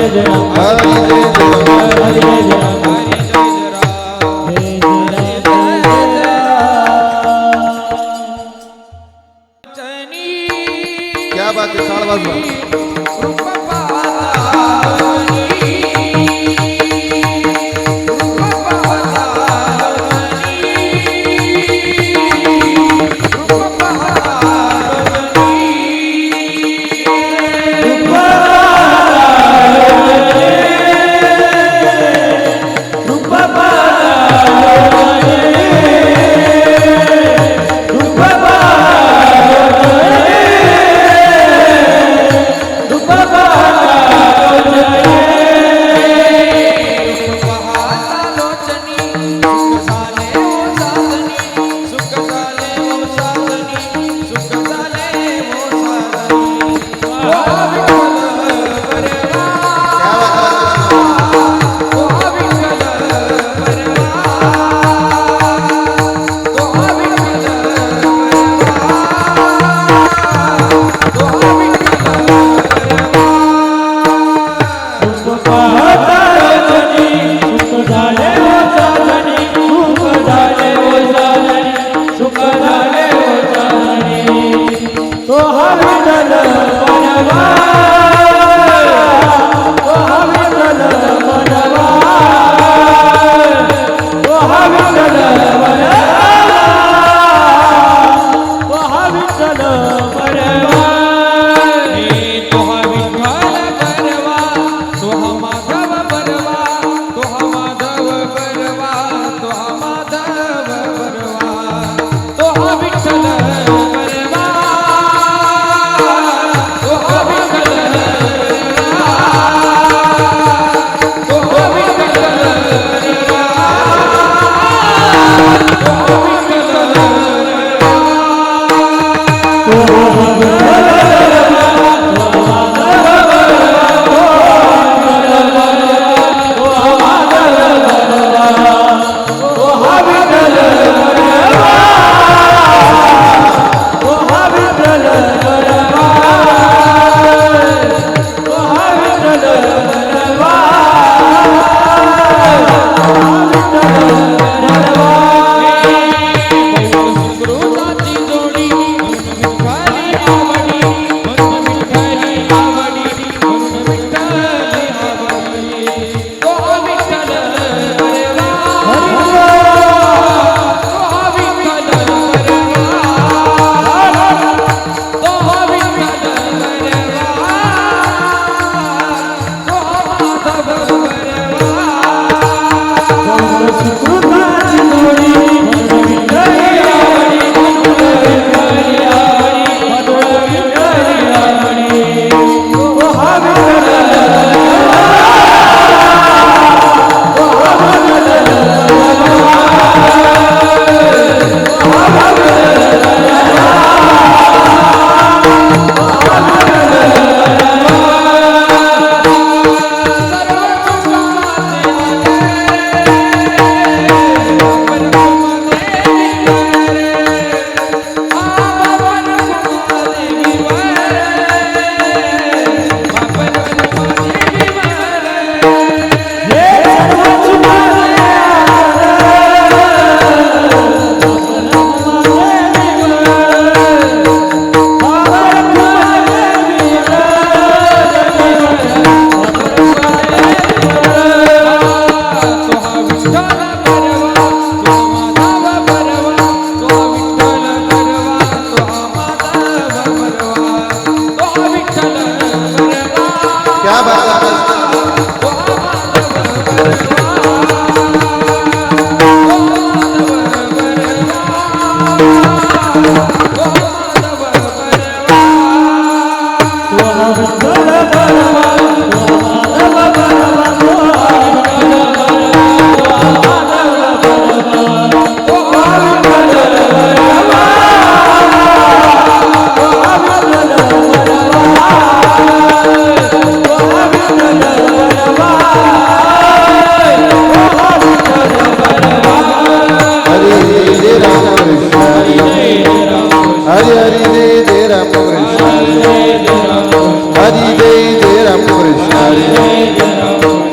क्या बात है, साल वाजवा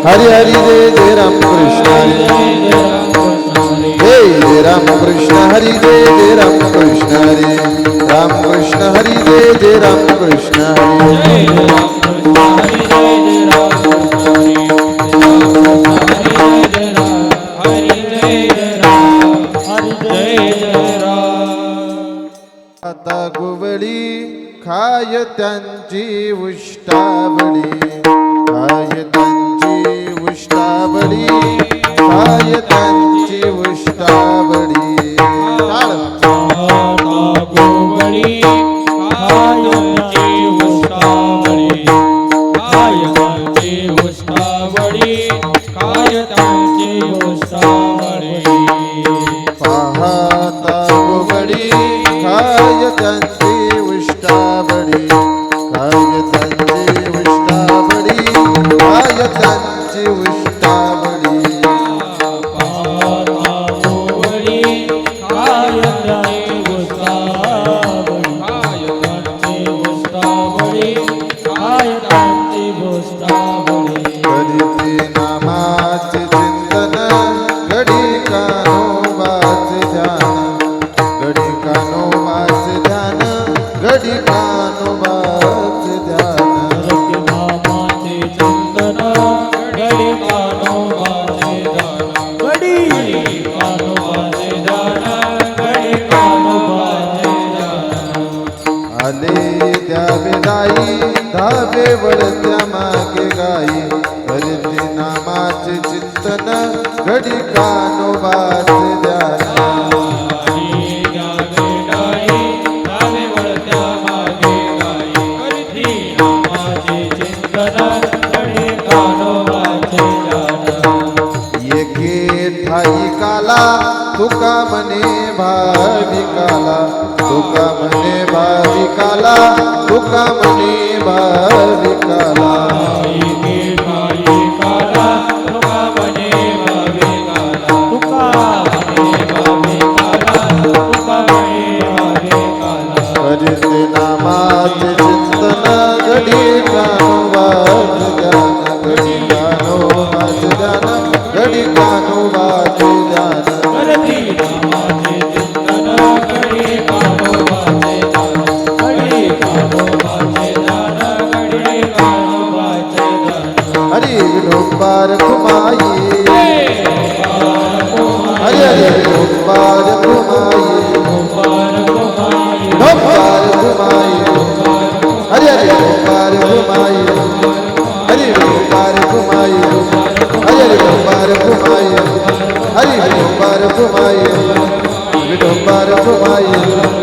हरी हरी जय रामकृष्ण हरी जय रामकृष्ण हरी जय रामकृष्ण हरी रामकृष्ण हरी जय रामकृष्ण हरी आता गुवळी खाय त्यांची उष्टावळी खाय त्यांची उष्टावळी खाय त्यांची उष्टावळी गोवळी खायची उष्टावळी खायची उष्टावळी खायची उष्टावळी पाहता गुवळी खाय त्यांची उष्टावळी खाय त्यांची उष्टावळी खाय त्यांची उष्टावळी करीती नामाचे चिंतन घडी कानोबाचे ध्यान घडी कानोबाचे ध्यान घडी कानोबाचे ध्यान आले द्यावे दाई धावे वळत्या मागे गाई करीती नामाचे चिंतन घडी कानोबाचे ध्यान एके ठाई काला तुका म्हणे भाविकाला तुका म्हणे भाविकाला तुका म्हणे भाविकाला करीते नामाचे चिंतन घडी कानोबाचे ध्यान घडी कानोबाचे ध्यान घडी कानोबाचे ध्यान हरी विठोबार घुमाई हरी हरी विठोबार घुमाई ढोबार घुमाई हरी हरी विठोबार घुमाई हरी विठोबार घुमाई हरी हरी विठोबार घुमाई हरी हरी विठोबार घुमाई विठोबार घुमाई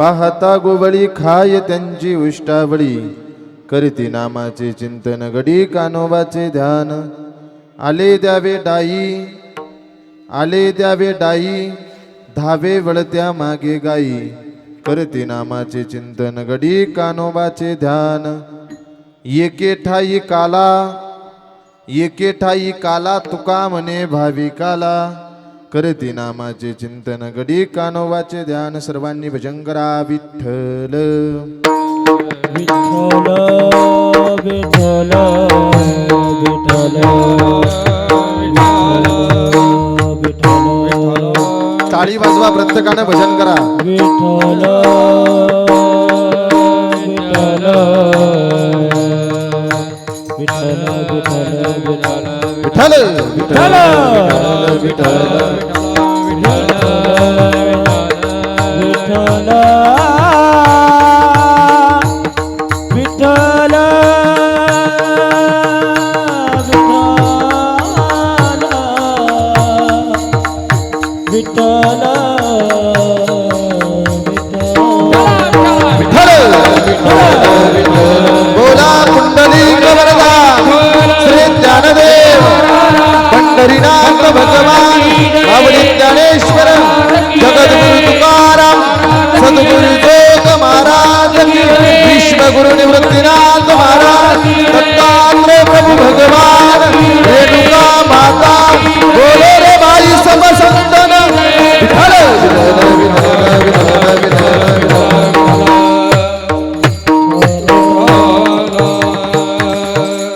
पाहता गोवळी खाय त्यांची उष्टावळी करीती नामाचे चिंतन गडी कानोबाचे ध्यान आले द्यावे डाई धावे वळत्या मागे गाई करते नामाचे चिंतन गडी कानोबाचे ध्यान एके ठाई काला तुका म्हणे भाविकाला करते नामाचे चिंतन गडी कानोबाचे ध्यान सर्वांनी भजन करा विठ्ठल विठ्ठल विठ्ठल विठ्ठल विठ्ठल टाळी वाजवा प्रत्येकानं भजन करा विठ्ठल विठ्ठल विठ्ठल विठ्ठल विठ्ठल विठ्ठल विठ्ठल बोला कुंडलिक वरदा श्री ज्ञानदेव पंढरीनाथ भगवान माऊली ज्ञानेश्वर जगद्गुरु तुकाराम सद्गुरु जोग महाराज विश्वगुरु निवृत्तीनाथ महाराज दत्तात्रेय प्रभु भगवान रेणुका माता बोले रे भाई सब संतन विठ्ठल विठ्ठल विठ्ठल विठ्ठल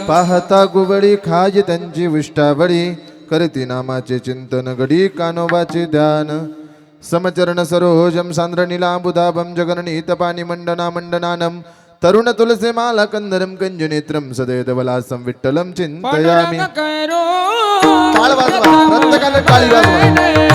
पाहता गुवळी खाय त्यांची विष्टावळी करती नामाचे चिंतन गडी कानोबाचे ध्यान समचरण सरोजम सांद्र नीलांबुधाभं जगननीत पाणी मंडना मंडनानम तरुण तुलसे माला कंदरम कंजनेत्रम सदैवलासं विठ्ठलं चिंतयामि टाळ वाजवा प्रत्येकाने टाळी वाजवा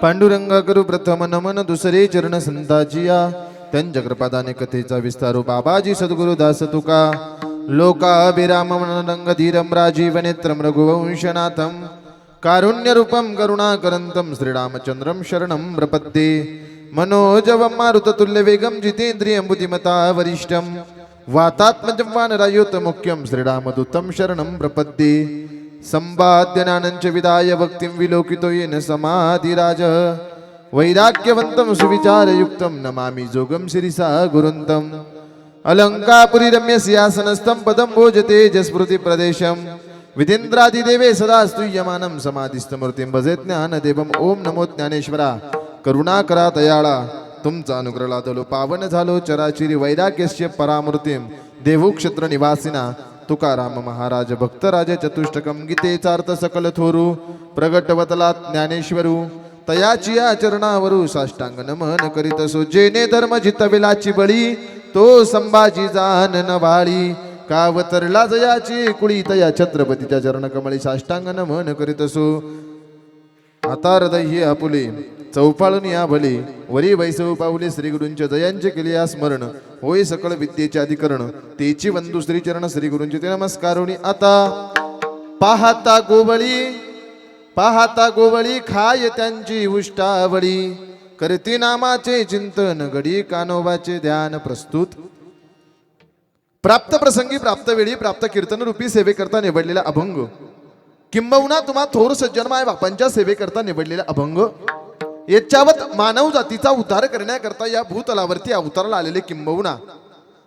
पांडुरंगा करू प्रथम नमन दुसरे चरण संताजिया त्यांच्या कृपादाने कथेचा विस्तारू बाबाजी सद्गुरु दास तुका लोकाभिराम मनरंग धीरम राजीव नेत्रम रघुवंशनाथम कारुण्य रूपम करुणाकरंतम श्रीरामचंद्रम शरणं प्रपद्ये मनोजवम मारुततुल्य वेगम जितेंद्रियं बुद्धिमता वरिष्ठम वातात्मजं वानरायुत मुख्यं श्रीरामदूतं शरणं प्रपद्ये संपाद्यनानंच विदाय भक्तिं विलोकितो येन समाधिराज वैराग्यवन्तं सुविचारयुक्तं नमामि जोगं शिरिसा गुरुन्तं अलंकापुरी रम्य सिंहासनस्थं पदं भोजते जस्मृति प्रदेशं विधेन्द्रादिदेवे सदा स्तूयमानं समाधिस्थमूर्तिं भजे ज्ञानदेवं ओम नमो ज्ञानेश्वरा करुणा करा दयाळा तुमचा अनुग्रह लादलो पावन झालो चराचिरी वैराग्यस्य परामूर्तिं देवक्षेत्र निवासिना तुकाराम महाराज भक्तराज चतुष्टकम गीतेचार्थ सकल थोरू प्रगटवतला ज्ञानेश्वरू तयाची आचरणावरू साष्टांग नमन करीत सो जेने धर्म जितविलाची बळी तो संभाजी जान नवाळी कावतरला जयाची कुळी तया छत्रपतीच्या चरणकमळी साष्टांग नमन करीत असो. आता हृदय ही आपुले चौपाळून या भले वरी वैसव पाऊले श्री गुरूंच्या जयांचे केले या स्मरण होय सकळ विद्येचे अधिकरण तेची वंदू श्री चरण श्री गुरूंचे ते नमस्कारोनी. आता पाहता गोवळी खाय त्यांची उष्टावळी करती नामाचे चिंतन घडी कानोबाचे ध्यान प्रस्तुत. प्राप्त प्रसंगी प्राप्त वेळी प्राप्त कीर्तन रूपी सेवेकरता निवडलेला अभंग किंबहुना तुम्हा थोर सज्जनमाय बापांच्या सेवेकरता निवडलेला अभंग याच्यावत मानव जातीचा उद्धार करण्याकरता या भूतलावरती अवताराला आलेले किंबहुना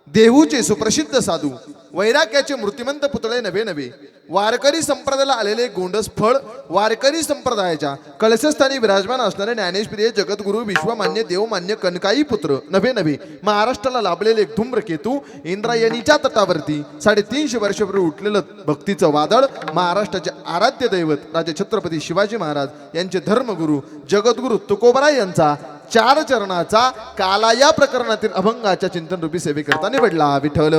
देहूचे सुप्रसिद्ध साधू वैराग्याचे मूर्तिमंत पुतळे नवे नवे वारकरी संप्रदायाला आलेले गोंडस फळ वारकरी संप्रदायाच्या कळशस्थानी विराजमान असणारे ज्ञानेश्वरीय जगद्गुरु विश्वमान्य देवमान्य कनकाई पुत्र नवे नवे महाराष्ट्राला लाभलेले एक धूम्रकेतू इंद्रायणीच्या तटावरती 350 वर्षापूर्वी उठलेलं भक्तीचं वादळ महाराष्ट्राचे आराध्य दैवत राजे छत्रपती शिवाजी महाराज यांचे धर्मगुरु जगद्गुरु तुकोबराय यांचा 4 चरणाचा काला या प्रकरणातील अभंगाच्या चिंतन रूपी सेवेकरता निवडला. विठ्ठल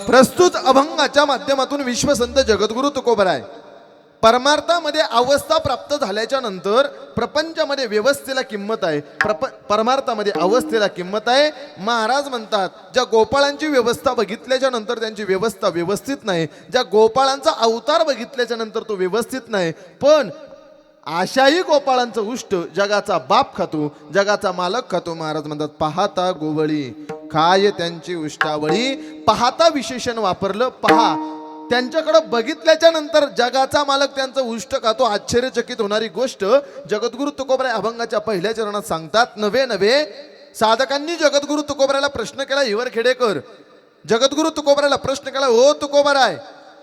प्रस्तुत अभंगाच्या माध्यमातून विश्वसंत जगद्गुरु तुकोबराय परमार्थामध्ये अवस्था प्राप्त झाल्याच्या नंतर प्रपंचामध्ये व्यवस्थेला किंमत आहे. परमार्थामध्ये अवस्थेला किंमत आहे. महाराज म्हणतात ज्या गोपाळांची व्यवस्था बघितल्याच्या नंतर त्यांची व्यवस्था व्यवस्थित नाही, ज्या गोपाळांचा अवतार बघितल्याच्या नंतर तो व्यवस्थित नाही, पण आशाही गोपाळांचं उष्ट जगाचा बाप खातो, जगाचा मालक खातो. महाराज म्हणतात पाहता गोवळी खाय त्यांची उष्टावळी. पाहता विशेषण वापरलं. पहा त्यांच्याकडे बघितल्याच्या नंतर जगाचा मालक त्यांचं उष्ट खातो. आश्चर्यचकित होणारी गोष्ट जगद्गुरु तुकोबराय अभंगाच्या पहिल्या चरणात सांगतात. नवे नवे साधकांनी जगद्गुरु तुकोबरायला प्रश्न केला. हिवर खेडेकर जगद्गुरु तुकोबरायला प्रश्न केला, हो तुकोबराय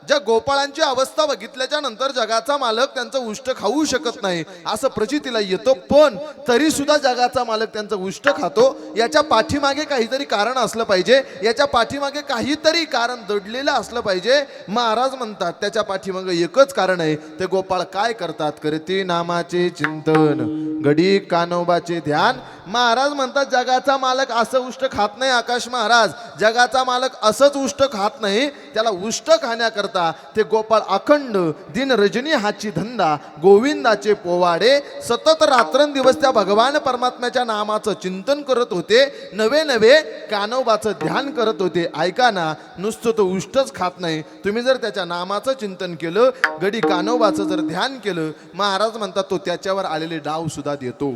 ज्या गोपाळांची अवस्था बघितल्याच्या नंतर जगाचा मालक त्यांचं उष्ट खाऊ शकत नाही असं प्रचितीला येतं, पण तरी सुद्धा जगाचा मालक त्यांचं उष्ट खातो. याच्या पाठीमागे काहीतरी कारण असलं पाहिजे, याच्या पाठीमागे काहीतरी कारण दडलेलं असलं पाहिजे. महाराज म्हणतात त्याच्या पाठीमागे एकच कारण आहे. ते गोपाळ काय करतात? करते नामाचे चिंतन घडी कानोबाचे ध्यान. महाराज म्हणतात जगाचा मालक असं उष्ट खात नाही. आकाश महाराज जगाचा मालक असंच उष्ट खात नाही, त्याला उष्ट खाण्याकरता ते गोपाळ अखंड दिन रजनी हाची धंदा गोविंदाचे पोवाडे सतत रात्रंदिवस त्या भगवान परमात्म्याच्या नामाचं चिंतन करत होते. नवे नवे कानोबाचं ध्यान करत होते. ऐका ना, नुसतं तो उष्टच खात नाही. तुम्ही जर त्याच्या नामाचं चिंतन केलं, गडी कानोबाचं जर ध्यान केलं, महाराज म्हणतात तो त्याच्यावर आलेले डाव सुद्धा देतो.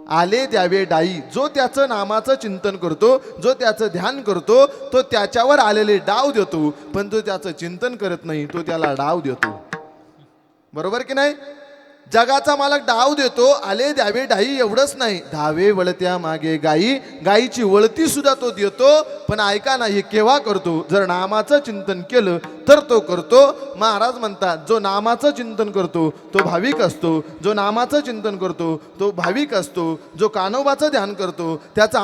आले द्यावे डाई. जो त्याचं नामाचं चिंतन करतो, जो त्याचं ध्यान करतो, तो त्याच्यावर आलेले डाव देतो. पण तो त्याचं चिंतन करत नाही, तो त्याला डाव देतो. बरोबर की नाही? जगाचा मालक डाव देतो, आले द्यावे डाई. एवढंच नाही, धावे वळत्या मागे गाई. गाईची वळती सुद्धा तो देतो. पण ऐका ना, हे केव्हा करतो? जर नामाचं चिंतन केलं तर तो करतो. महाराज म्हणतात जो नामाचं चिंतन करतो तो भाविक असतो. जो नामाचं चिंतन करतो तो भाविक असतो. जो कानोबाचं ध्यान करतो त्याचं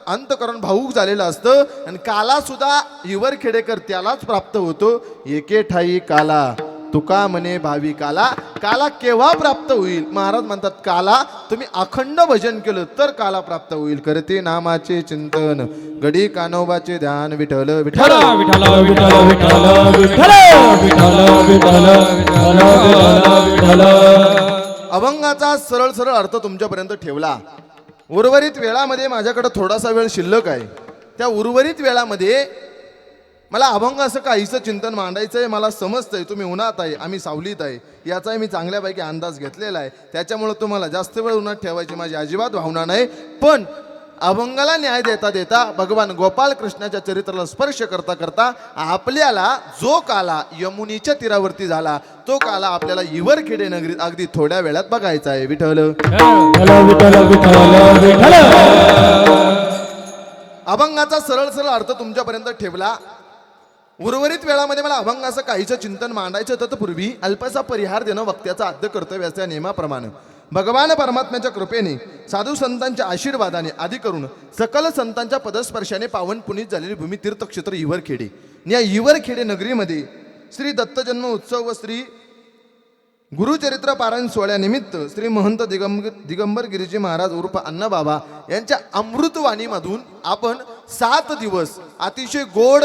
अंतकरण भावूक झालेलं असतं. आणि काला सुद्धा हिवर खेडेकर त्यालाच प्राप्त होतो. एके ठाई काला तुका म्हणे भावी काला. काला केव्हा प्राप्त होईल? महाराज म्हणतात काला तुम्ही अखंड भजन केलं तर काला प्राप्त होईल. करते नामाचे चिंतन गडी कानोबाचे ध्यान. विठ्ठल विठ्ठल विठ्ठल विठ्ठल विठ्ठल विठ्ठल विठ्ठल विठ्ठल. अभंगाचा सरळ सरळ अर्थ तुमच्यापर्यंत ठेवला. उर्वरित वेळामध्ये माझ्याकडे थोडासा वेळ शिल्लक आहे. त्या उर्वरित वेळामध्ये मला अभंग असं काहीचं चिंतन मांडायचं आहे. मला समजतंय तुम्ही उन्हात आहे, आम्ही सावलीत आहे, याचाही मी चांगल्यापैकी अंदाज घेतलेला आहे. त्याच्यामुळे तुम्हाला जास्त वेळ उन्हात ठेवायची माझी अजिबात भावना नाही. पण अभंगाला न्याय देता देता भगवान गोपाळ कृष्णाच्या चरित्राला स्पर्श करता करता आपल्याला जो काला यमुनीच्या तीरावरती झाला तो काला आपल्याला हिवरखेडे नगरीत अगदी थोड्या वेळात बघायचा आहे. विठ्ठल अभंगाचा सरळ सरळ अर्थ तुमच्यापर्यंत ठेवला. उर्वरित वेळामध्ये मला अभंगाचं काहीचं चिंतन मांडायचं तत्पूर्वी अल्पसा परिहार देणं वक्त्याचं आद्य कर्तव्याच्या नियमाप्रमाणे भगवान परमात्म्याच्या कृपेने साधू संतांच्या आशीर्वादाने आदी करून सकल संतांच्या पदस्पर्शाने पावन पुनीत झालेली भूमी तीर्थक्षेत्र हिवरखेडे. या हिवरखेडे नगरीमध्ये श्री दत्त जन्म उत्सव व श्री गुरुचरित्र पारायण सोहळ्यानिमित्त श्री महंत दिगंबर गिरीजी महाराज उर्फ अण्णाबाबा यांच्या अमृतवाणीमधून आपण 7 दिवस अतिशय गोड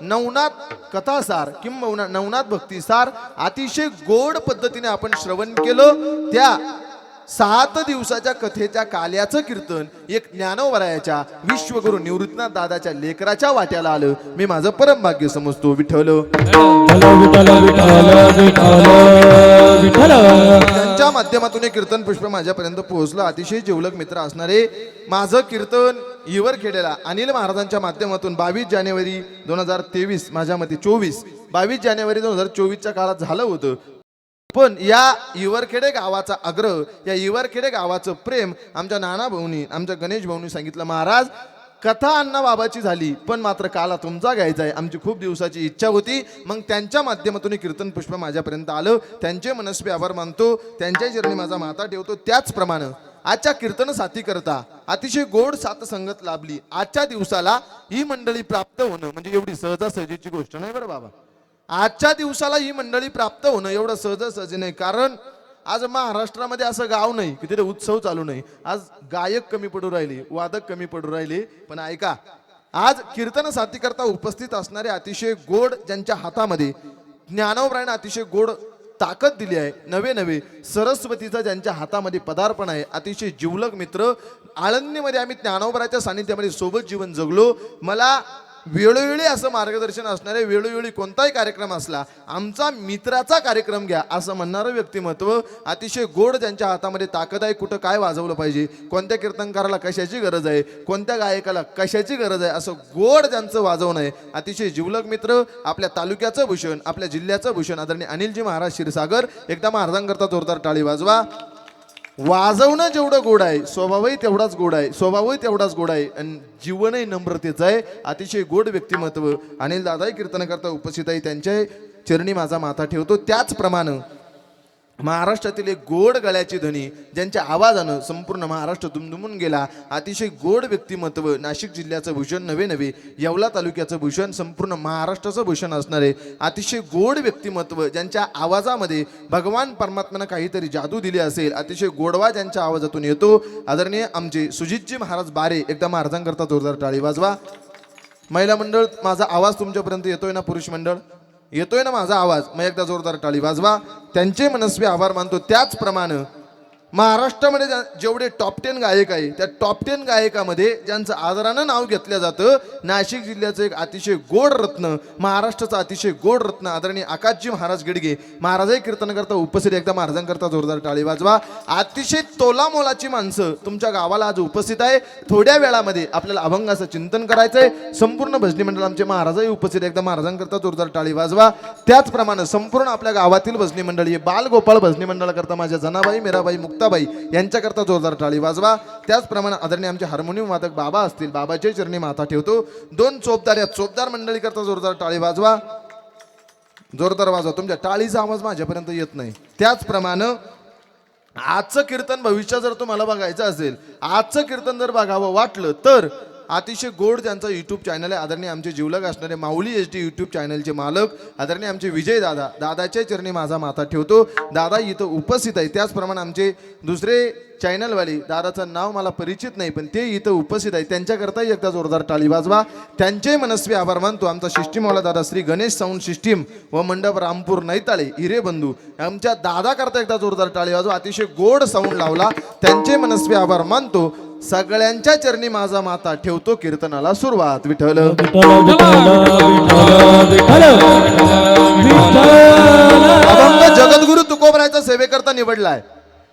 नवनाथ कथासार किंवा नवनाथ भक्तिसार अतिशय गोड पद्धतीने आपण श्रवण केलं. त्या 7 दिवसाच्या कथेच्या काल्याचं कीर्तन एक ज्ञानोबरायाच्या विश्वगुरु निवृत्तनाथ दादाच्या लेकराच्या वाट्याला आलं. मी माझं परम भाग्य समजतो. विठ्ठल त्यांच्या माध्यमातून हे कीर्तन पुष्प माझ्यापर्यंत पोहोचलं. अतिशय जिवलग मित्र असणारे माझं कीर्तन हिवरखेड्याला अनिल महाराजांच्या माध्यमातून 22 जानेवारी 2023 माझ्या मते 22 जानेवारी 2024च्या काळात झालं होतं. पण या हिवरखेडे गावाचा आग्रह, या हिवरखेडे गावाचं प्रेम आमच्या नाना भाऊनी, आमच्या गणेश भाऊनी सांगितलं, महाराज कथा अण्णा बाबाची झाली पण मात्र काला तुमचा घ्यायचा आहे. आमची खूप दिवसाची इच्छा होती. मग त्यांच्या माध्यमातून कीर्तन पुष्प माझ्यापर्यंत आलं. त्यांचे मनस्वी आभार मानतो, त्यांच्या चरणी माझा माथा ठेवतो. त्याचप्रमाणे आजच्या कीर्तन साथी करता अतिशय गोड साथ संगत लाभली. आजच्या दिवसाला ही मंडळी प्राप्त होणं म्हणजे एवढी सहजासहजीची गोष्ट नाही बरं बाबा. आजच्या दिवसाला ही मंडळी प्राप्त होणं एवढं सहजासहजी नाही. कारण आज महाराष्ट्रामध्ये असं गाव नाही की तिथे उत्सव चालू नाही. आज गायक कमी पडू राहिले, वादक कमी पडू राहिले. पण ऐका, आज कीर्तन साथी करता उपस्थित असणारे अतिशय गोड, ज्यांच्या हातामध्ये ज्ञानोबरायाने अतिशय गोड ताकद दिली आहे, नवे नवे सरस्वतीचा ज्यांच्या हातामध्ये पदार्पण आहे, अतिशय जिवलग मित्र. आळंदीमध्ये आम्ही ज्ञानोबरायाच्या सानिध्यामध्ये सोबत जीवन जगलो. मला वेळोवेळी असं मार्गदर्शन असणारे, वेळोवेळी कोणताही कार्यक्रम असला आमचा मित्राचा कार्यक्रम घ्या असं म्हणणारं व्यक्तिमत्व, अतिशय गोड, ज्यांच्या हातामध्ये ताकद आहे. कुठं काय वाजवलं पाहिजे, कोणत्या कीर्तनकाराला कशाची गरज आहे, कोणत्या गायकाला कशाची गरज आहे, असं गोड ज्यांचं वाजवणं आहे. अतिशय जिवलग मित्र, आपल्या तालुक्याचं भूषण, आपल्या जिल्ह्याचं भूषण आदरणीय अनिलजी महाराज क्षीरसागर. एकदा महाराजांकरता जोरदार टाळी वाजवा. वाजवणं जेवढं गोड आहे, स्वभावही तेवढाच गोड आहे, स्वभावही तेवढाच गोड आहे आणि जीवनही नम्रतेचं आहे. अतिशय गोड व्यक्तिमत्व अनिल दादाही कीर्तनाकरता उपस्थित आहे. त्यांच्या चरणी माझा माथा ठेवतो. त्याचप्रमाणे महाराष्ट्रातील एक गोड गळ्याची धनी, ज्यांच्या आवाजानं संपूर्ण महाराष्ट्र दुमदुमून गेला, अतिशय गोड व्यक्तिमत्व, नाशिक जिल्ह्याचं भूषण, नवे नवे येवला तालुक्याचं भूषण, संपूर्ण महाराष्ट्राचं भूषण असणारे अतिशय गोड व्यक्तिमत्व, ज्यांच्या आवाजामध्ये भगवान परमात्म्यानं काहीतरी जादू दिली असेल, अतिशय गोडवा ज्यांच्या आवाजातून येतो, आदरणीय आमचे सुजितजी महाराज बारे. एकदा महाराजांकरता जोरदार टाळी वाजवा. महिला मंडळ, माझा आवाज तुमच्यापर्यंत येतोय ना? पुरुष मंडळ येतोय ना माझा आवाज? मग एकदा जोरदार टाळी वाजवा. त्यांचे मनस्वी आभार मानतो. त्याचप्रमाणे महाराष्ट्रामध्ये जेवढे टॉप 10 गायक आहे, त्या टॉप 10 गायकामध्ये ज्यांचं आदरानं नाव घेतलं जातं, नाशिक जिल्ह्याचं एक अतिशय गोड रत्न, महाराष्ट्राचं अतिशय गोड रत्न आदरणीय आकाशजी महाराज गिडगे महाराजही कीर्तनाकरता उपस्थित. एकदा महाराजांकरता जोरदार टाळी वाजवा. अतिशय तोलामोलाची माणसं तुमच्या गावाला आज उपस्थित आहे. थोड्या वेळामध्ये आपल्याला अभंगाचं चिंतन करायचंय. संपूर्ण भजनी मंडळ आमचे महाराजही उपस्थित. एकदा महाराजांकरता जोरदार टाळी वाजवा. त्याचप्रमाणे संपूर्ण आपल्या गावातील भजनी मंडळी, बालगोपाळ भजनी मंडळाकरता माझ्या जनाबाई, मीराबाई, मुक्ताबाई यांच्याकरता जोरदार टाळी वाजवा. त्याचप्रमाणे आदरणीय आमचे हार्मोनियम वादक बाबा असतील, बाबाच्या चरणी माथा ठेवतो. 2 चोपदार, या चोपदार मंडळी करता जोरदार टाळी वाजवा. जोरदार वाजवा. तुमच्या टाळीचा आवाज माझ्यापर्यंत येत नाही. त्याचप्रमाणे आजचं कीर्तन भविष्यात जर तुम्हाला बघायचं असेल, आजचं कीर्तन जर बघावं वाटलं तर अतिशय गोड ज्यांचा यूट्यूब चॅनल आहे, आदरणीय आमचे जीवलग असणारे माऊली HD यूट्यूब चॅनलचे मालक आदरणीय आमचे विजय दादा, दादाच्या चरणी माझा माथा ठेवतो. दादा इथं उपस्थित आहे. त्याचप्रमाणे आमचे दुसरे चॅनलवाले, दादाचं नाव मला परिचित नाही पण ते इथं उपस्थित आहे, त्यांच्याकरताही एकदा जोरदार टाळी वाजवा. त्यांचे मनस्वी आभार मानतो. आमचा सिस्टीमवाला दादा श्री गणेश साऊंड सिस्टीम व मंडप रामपूर नैताळे हिरे बंधू, आमच्या दादा करता एकदा जोरदार टाळी वाजवा. अतिशय गोड साऊंड लावला, त्यांचे मनस्वी आभार मानतो. सगळ्यांच्या चरणी माझा माथा ठेवतो. कीर्तनाला सुरुवात. विठ्ठल अभंग जगद्गुरु तुकोबरायचा सेवेकरता निवडलाय.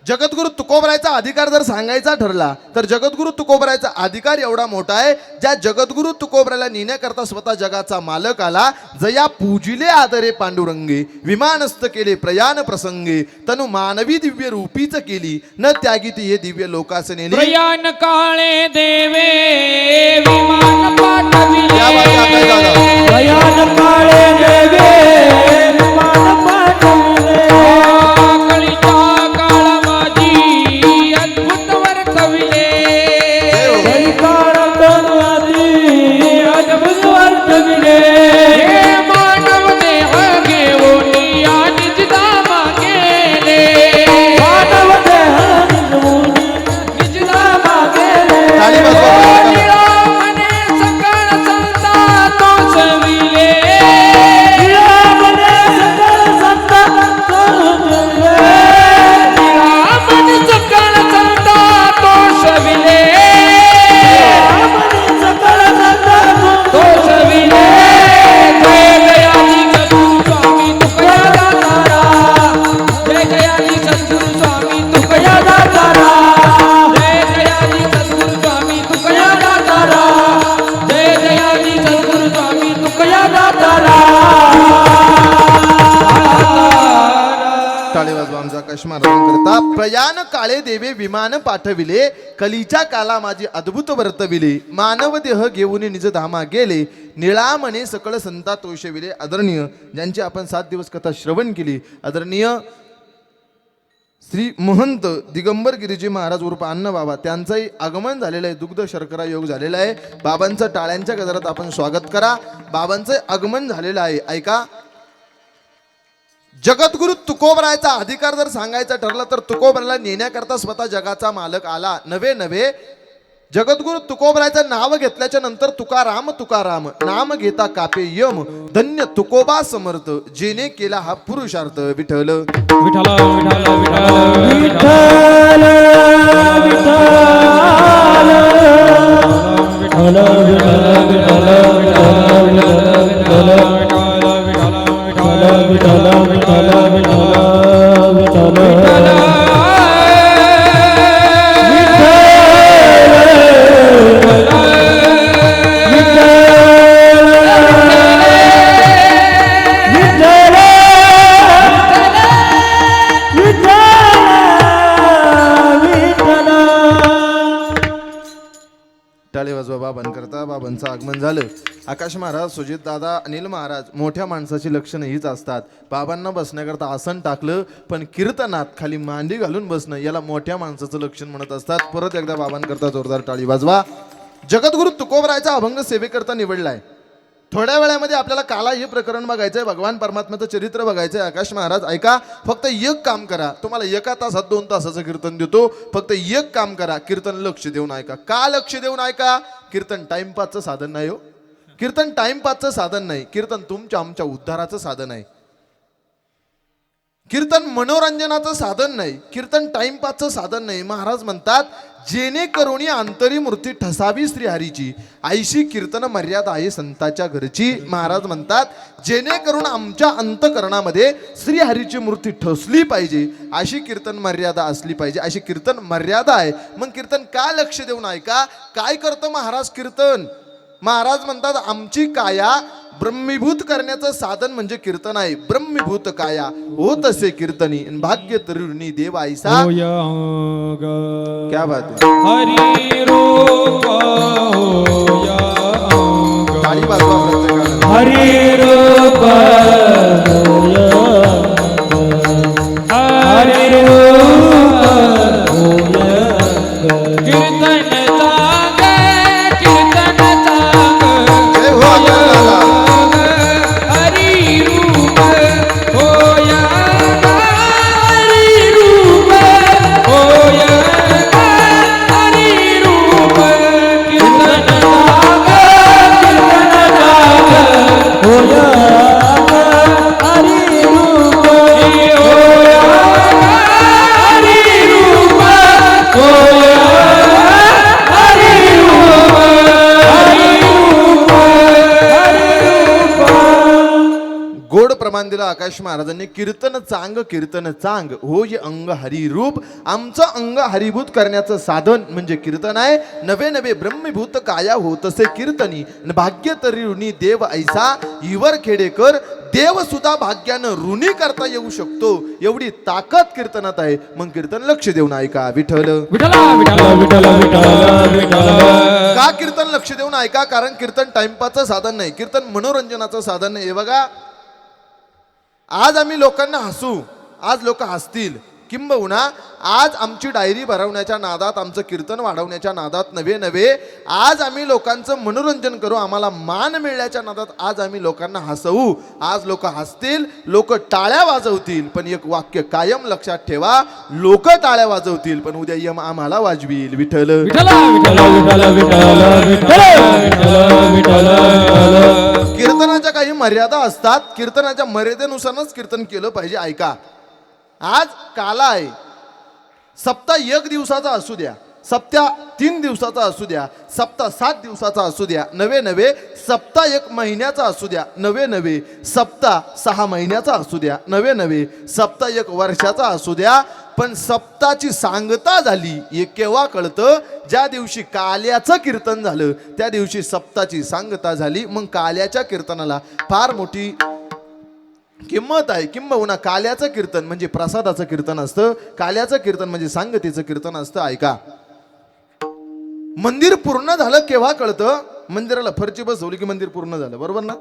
जगद्गुरु तुकोबरायचा अधिकार जर सांगायचा ठरला तर जगद्गुरु तुकोबरायचा अधिकार एवढा मोठा आहे, ज्या जगद्गुरु तुकोबरायला नेण्याकरता स्वतः जगाचा मालक आला. जया पूजिले आदरे पांडुरंगे, विमानस्थ केले प्रयाण प्रसंगे, तनु मानवी दिव्य रूपीच केली, न त्यागीती हे दिव्य लोकास नेली. प्रयाण काळे देवे विमान पाठविले, प्रयाण काळे देवे विमान पाठविले, कळीच्या काळ माझी अद्भुत वर्तविले, कळीकाळ माझी अद्भुत वर्तविले, हे मानव देह घेऊन या निज धामा गेले, काळे देवे विमान पाठविले, कलीच्या काला माझी अद्भुत वर्तविले, मानव देह घेऊन निज धामा गेले, निळामणे सकळ संता तोषविले. आदरणीय ज्यांची आपण 7 दिवस कथा श्रवण केली, आदरणीय श्री महंत दिगंबर गिरीजी महाराज उर्फ अण्णा बाबा, त्यांचंही आगमन झालेलं आहे. दुग्ध शर्करा योग झालेला आहे. बाबांचं टाळ्यांच्या गजरात आपण स्वागत करा. बाबांचं आगमन झालेलं आहे. ऐका, जगद्गुरु तुकोबरायचा अधिकार जर सांगायचा ठरला तर तुकोबराला नेण्याकरता स्वतः जगाचा मालक आला. नवे जगद्गुरु तुकोबरायचं नाव घेतल्याच्या नंतर तुकाराम तुकाराम नाम घेता कापे यम, धन्य तुकोबा समर्थ जेने केला हा पुरुषार्थ. विठ्ठल विठ्ठल विठ्ठल टाळे वाजवा बाबांकरता. बाबांचं आगमन झालं. आकाश महाराज, सुजित दादा, अनिल महाराज, मोठ्या माणसाची लक्षणं हीच असतात. बाबांना बसण्याकरता आसन टाकलं, पण कीर्तनात खाली मांडी घालून बसणं याला मोठ्या माणसाचं लक्षण म्हणत असतात. परत एकदा बाबांकरता जोरदार टाळी वाजवा. जगद्गुरु तुकोबरायचा अभंग सेवेकरता निवडलाय. थोड्या वेळामध्ये आपल्याला काला हे प्रकरण बघायचंय, भगवान परमात्म्याचं चरित्र बघायचंय. आकाश महाराज ऐका, फक्त एक काम करा. तुम्हाला 1 तासात 2 तासाचं कीर्तन देतो. फक्त एक काम करा, कीर्तन लक्ष देऊन ऐका. का लक्ष देऊन ऐका? कीर्तन टाइमपासचं साधन नाही हो. कीर्तन टाइमपासचं साधन नाही. कीर्तन तुमच्या आमच्या उद्धाराचं साधन आहे. कीर्तन मनोरंजनाचं साधन नाही. कीर्तन टाइमपासचं साधन नाही. महाराज म्हणतात, जेणेकरून अंतरी मूर्ती ठसावी श्रीहरीची, ऐशी कीर्तन मर्यादा आहे संताच्या घरची. महाराज म्हणतात, जेणेकरून आमच्या अंतकरणामध्ये श्रीहरीची मूर्ती ठसली पाहिजे, अशी कीर्तन मर्यादा असली पाहिजे. अशी कीर्तन मर्यादा आहे. मग कीर्तन का लक्ष देऊन ऐका. काय करतं महाराज कीर्तन? महाराज म्हणतात, आमची काया ब्रह्मीभूत करण्याचं साधन म्हणजे कीर्तन आहे. ब्रह्मीभूत काया होत असे कीर्तनी, भाग्य तरुणी देव ऐसा. क्या बात है. हरी रूप टाळी वाजवा प्रत्येकाला. हरी रूप हरी रूप कीर्तन चांग कीर्तन चांग जय हो अकराला. हरी रूप होया हरी रूप होया हरी रूप कीर्तन चांग होया हरी रूप होया हरी रूप होया हरी रूप गोड प्रमाण दिलं आकाश महाराजांनी. कीर्तन चांग होय अंग हरिरूप. आमचं अंग हरिभूत करण्याचं साधन म्हणजे कीर्तन आहे. नवे ब्रह्मीभूत काया होतसे कीर्तनी, भाग्य तरी ऋणी देव ऐसा. इवर खेडेकर, देव सुद्धा भाग्यानं ऋणी करता येऊ शकतो, एवढी ताकद कीर्तनात आहे. मग कीर्तन लक्ष देऊन ऐका. विठ्ठल का कीर्तन लक्ष देऊन ऐका? कारण कीर्तन टाइमपासचं साधन नाही. कीर्तन मनोरंजनाचं साधन नाही. हे बघा, आज आम्ही लोकांना हसू, आज लोक हसतील. किंबहुना आज आमची डायरी भरवण्याच्या नादात, आमचं कीर्तन वाढवण्याच्या नादात नवे आज आम्ही लोकांचं मनोरंजन करू, आम्हाला मान मिळण्याच्या नादात आज आम्ही लोकांना हसवू. आज लोक हसतील, लोक टाळ्या वाजवतील, पण एक वाक्य कायम लक्षात ठेवा, लोक टाळ्या वाजवतील पण उद्या यम आम्हाला वाजवील. विठ्ठल कीर्तनाच्या काही मर्यादा असतात. कीर्तनाच्या मर्यादेनुसारच कीर्तन केलं पाहिजे. ऐका, आज काला आहे. सप्ताह 1 दिवसाचा असू द्या, सप्ताह 3 दिवसाचा असू द्या, सप्ताह 7 दिवसाचा असू द्या, नवे सप्ताह 1 महिन्याचा असू द्या, नवे सप्ताह 6 महिन्याचा असू द्या, नवे सप्ताह 1 वर्षाचा असू द्या. पण सप्ताची सांगता झाली हे केव्हा कळतं? ज्या दिवशी काल्याचं कीर्तन झालं त्या दिवशी सप्ताची सांगता झाली. मग काल्याच्या कीर्तनाला फार मोठी किंमत आहे. किंबहुना काल्याचं कीर्तन म्हणजे प्रसादाचं कीर्तन असतं, काल्याचं कीर्तन म्हणजे सांगतीचं कीर्तन असतं. ऐका, मंदिर पूर्ण झालं केव्हा कळतं? मंदिराला फरची बसवली की मंदिर पूर्ण झालं, बरोबर ना?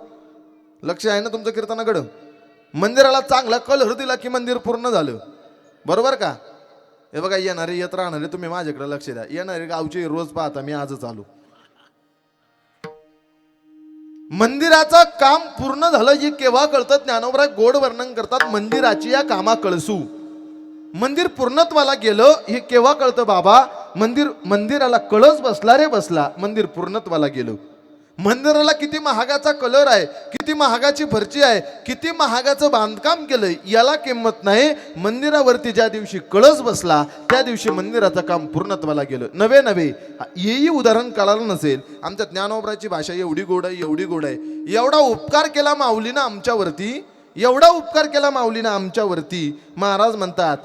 लक्ष आहे ना तुमचं कीर्तनाकडं? मंदिराला चांगला कलर दिला की मंदिर पूर्ण झालं, बरोबर का? हे बघा, येणारे येत राहणारे तुम्ही माझ्याकडे लक्ष द्या. येणारे गावचे रोज पाहता, मी आजच आलो. मंदिराचं काम पूर्ण झालं हे केव्हा कळतं? ज्ञानोबराय गोड वर्णन करतात, मंदिराची या कामा कळसू. मंदिर पूर्णत्वाला गेलं हे केव्हा कळतं बाबा? मंदिराला कळस बसला रे बसला, मंदिर पूर्णत्वाला गेलं. मंदिराला किती महागाचा कलर आहे, किती महागाची फरची आहे, किती महागाचं बांधकाम केलंय, याला किंमत नाही. मंदिरावरती ज्या दिवशी कळस बसला त्या दिवशी मंदिराचं काम पूर्णत्वाला गेलं. नवे नवे हेही उदाहरण कळालं नसेल. आमच्या ज्ञानोबराची भाषा एवढी गोड आहे, एवढी गोड आहे. एवढा उपकार केला माऊलीनं आमच्यावरती, एवढा उपकार केला माऊलीनं आमच्यावरती. महाराज म्हणतात,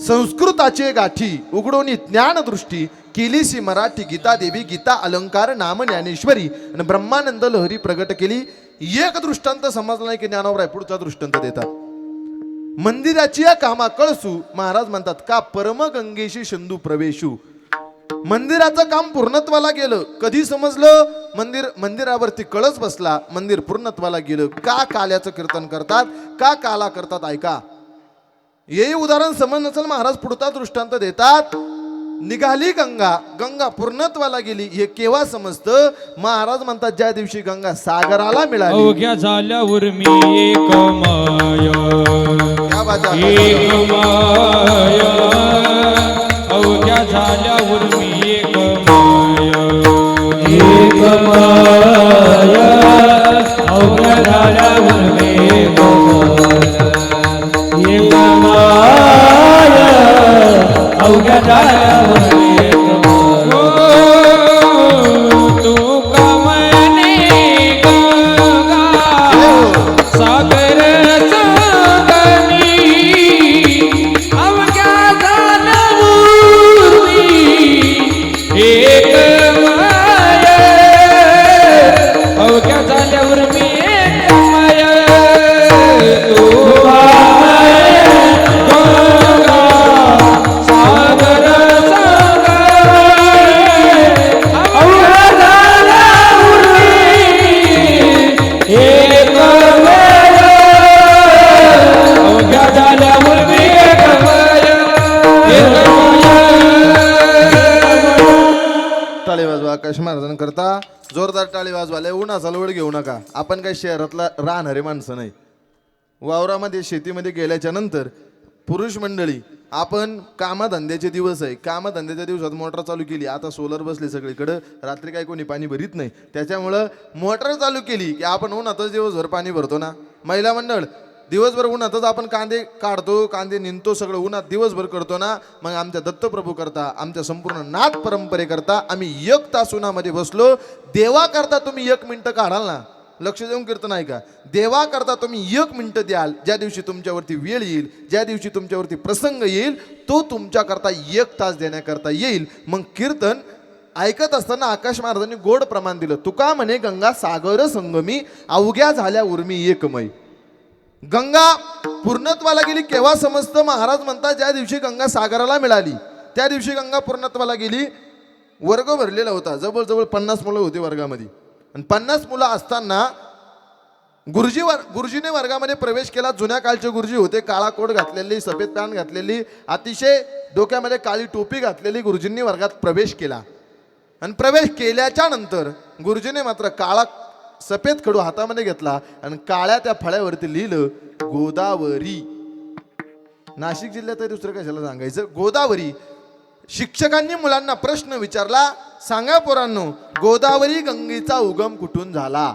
संस्कृताचे गाठी उघडून ज्ञानदृष्टी केलीसी मराठी गीता देवी, गीता अलंकार नाम ज्ञानेश्वरी, आणि ब्रह्मानंद लहरी प्रगट केली. एक दृष्टांत समजला नाही की ज्ञानोबराय पुढचा दृष्टांत देतात. मंदिराची या कामा कळसू. महाराज म्हणतात, का परमगंगेशी शंदू प्रवेशू. मंदिराचं काम पूर्णत्वाला गेलं. कधी समजलं? मंदिरावरती कळस बसला, मंदिर पूर्णत्वाला गेलं. का काल्याचं कीर्तन करतात, का काला करतात? ऐका, हे उदाहरण समज नसेल, महाराज पुढचा दृष्टांत देतात. निघाली गंगा, गंगा पूर्णत्वाला गेली हे केव्हा समजतं? महाराज म्हणतात, ज्या दिवशी गंगा सागराला मिळाली. अवघ्या झाल्यावर मी एक माया, क्या बात आहे? एक माया, अवघ्या झाल्यावर मी एक माया, एक माया, अवघ्या झाल्यावर मी एक माया, एक माया, अवघ्या झाल्यावर मी एक माया. तू कमने गंगा सागर संगमी, अवघ्या झाल्यावर मी एक माया, अवघ्या झाल्यावर मी एक माया. तू टाळी वाजवा आकाश महाराजांना करता. जोरदार टाळी वाजवाले. उन्हाचा लोड घेऊ नका. आपण काही शहरातला राहणारे माणसं नाही. वावरामध्ये शेतीमध्ये गेल्याच्या नंतर पुरुष मंडळी, आपण कामधंद्याचे दिवस आहे, कामधंद्याच्या दिवसात मोटर चालू केली. आता सोलर बसले सगळीकडं, रात्री काही कोणी पाणी भरीत नाही, त्याच्यामुळं मोटर चालू केली की आपण उन्हातच दिवसभर पाणी भरतो ना. महिला मंडळ दिवसभर उन्हातच आपण कांदे काढतो, कांदे निंदतो, सगळं उन्हात दिवसभर करतो ना. मग आमच्या दत्तप्रभू करता, आमच्या संपूर्ण नाथ परंपरेकरता आम्ही 1 तास उन्हामध्ये बसलो. देवा करता तुम्ही 1 मिनिटं काढाल ना, लक्ष देऊन कीर्तन ऐका. देवा करता तुम्ही 1 मिनिटं द्याल. ज्या दिवशी तुमच्यावरती वेळ येईल, ज्या दिवशी तुमच्यावरती प्रसंग येईल, तो तुमच्याकरता 1 तास देण्याकरता येईल. मग कीर्तन ऐकत असताना आकाश महाराजांनी गोड प्रमाण दिलं. तुका म्हणे गंगा सागर संगमी, अवघ्या झाल्या उर्मी एकमय. गंगा पूर्णत्वाला गेली केव्हा समजतं? महाराज म्हणतात, ज्या दिवशी गंगा सागराला मिळाली त्या दिवशी गंगा पूर्णत्वाला गेली. वर्ग भरलेला होता, जवळजवळ 50 मुलं होती वर्गामध्ये. आणि 50 मुलं असताना गुरुजीने वर्गामध्ये प्रवेश केला. जुन्या काळचे गुरुजी होते, काळा कोट घातलेली, सफेद पॅन्ट घातलेली, अतिशय डोक्यामध्ये काळी टोपी घातलेली. गुरुजींनी वर्गात प्रवेश केला. आणि प्रवेश केल्याच्या नंतर गुरुजीने मात्र काळा सफेद खडू हातामध्ये घेतला आणि काळ्या त्या फळ्यावरती लिहिलं गोदावरी. नाशिक जिल्ह्यात दुसरं कशाला सांगायचं, गोदावरी. शिक्षकांनी मुलांना प्रश्न विचारला, सांगा पोरांनो, गोदावरी गंगेचा उगम कुठून झाला?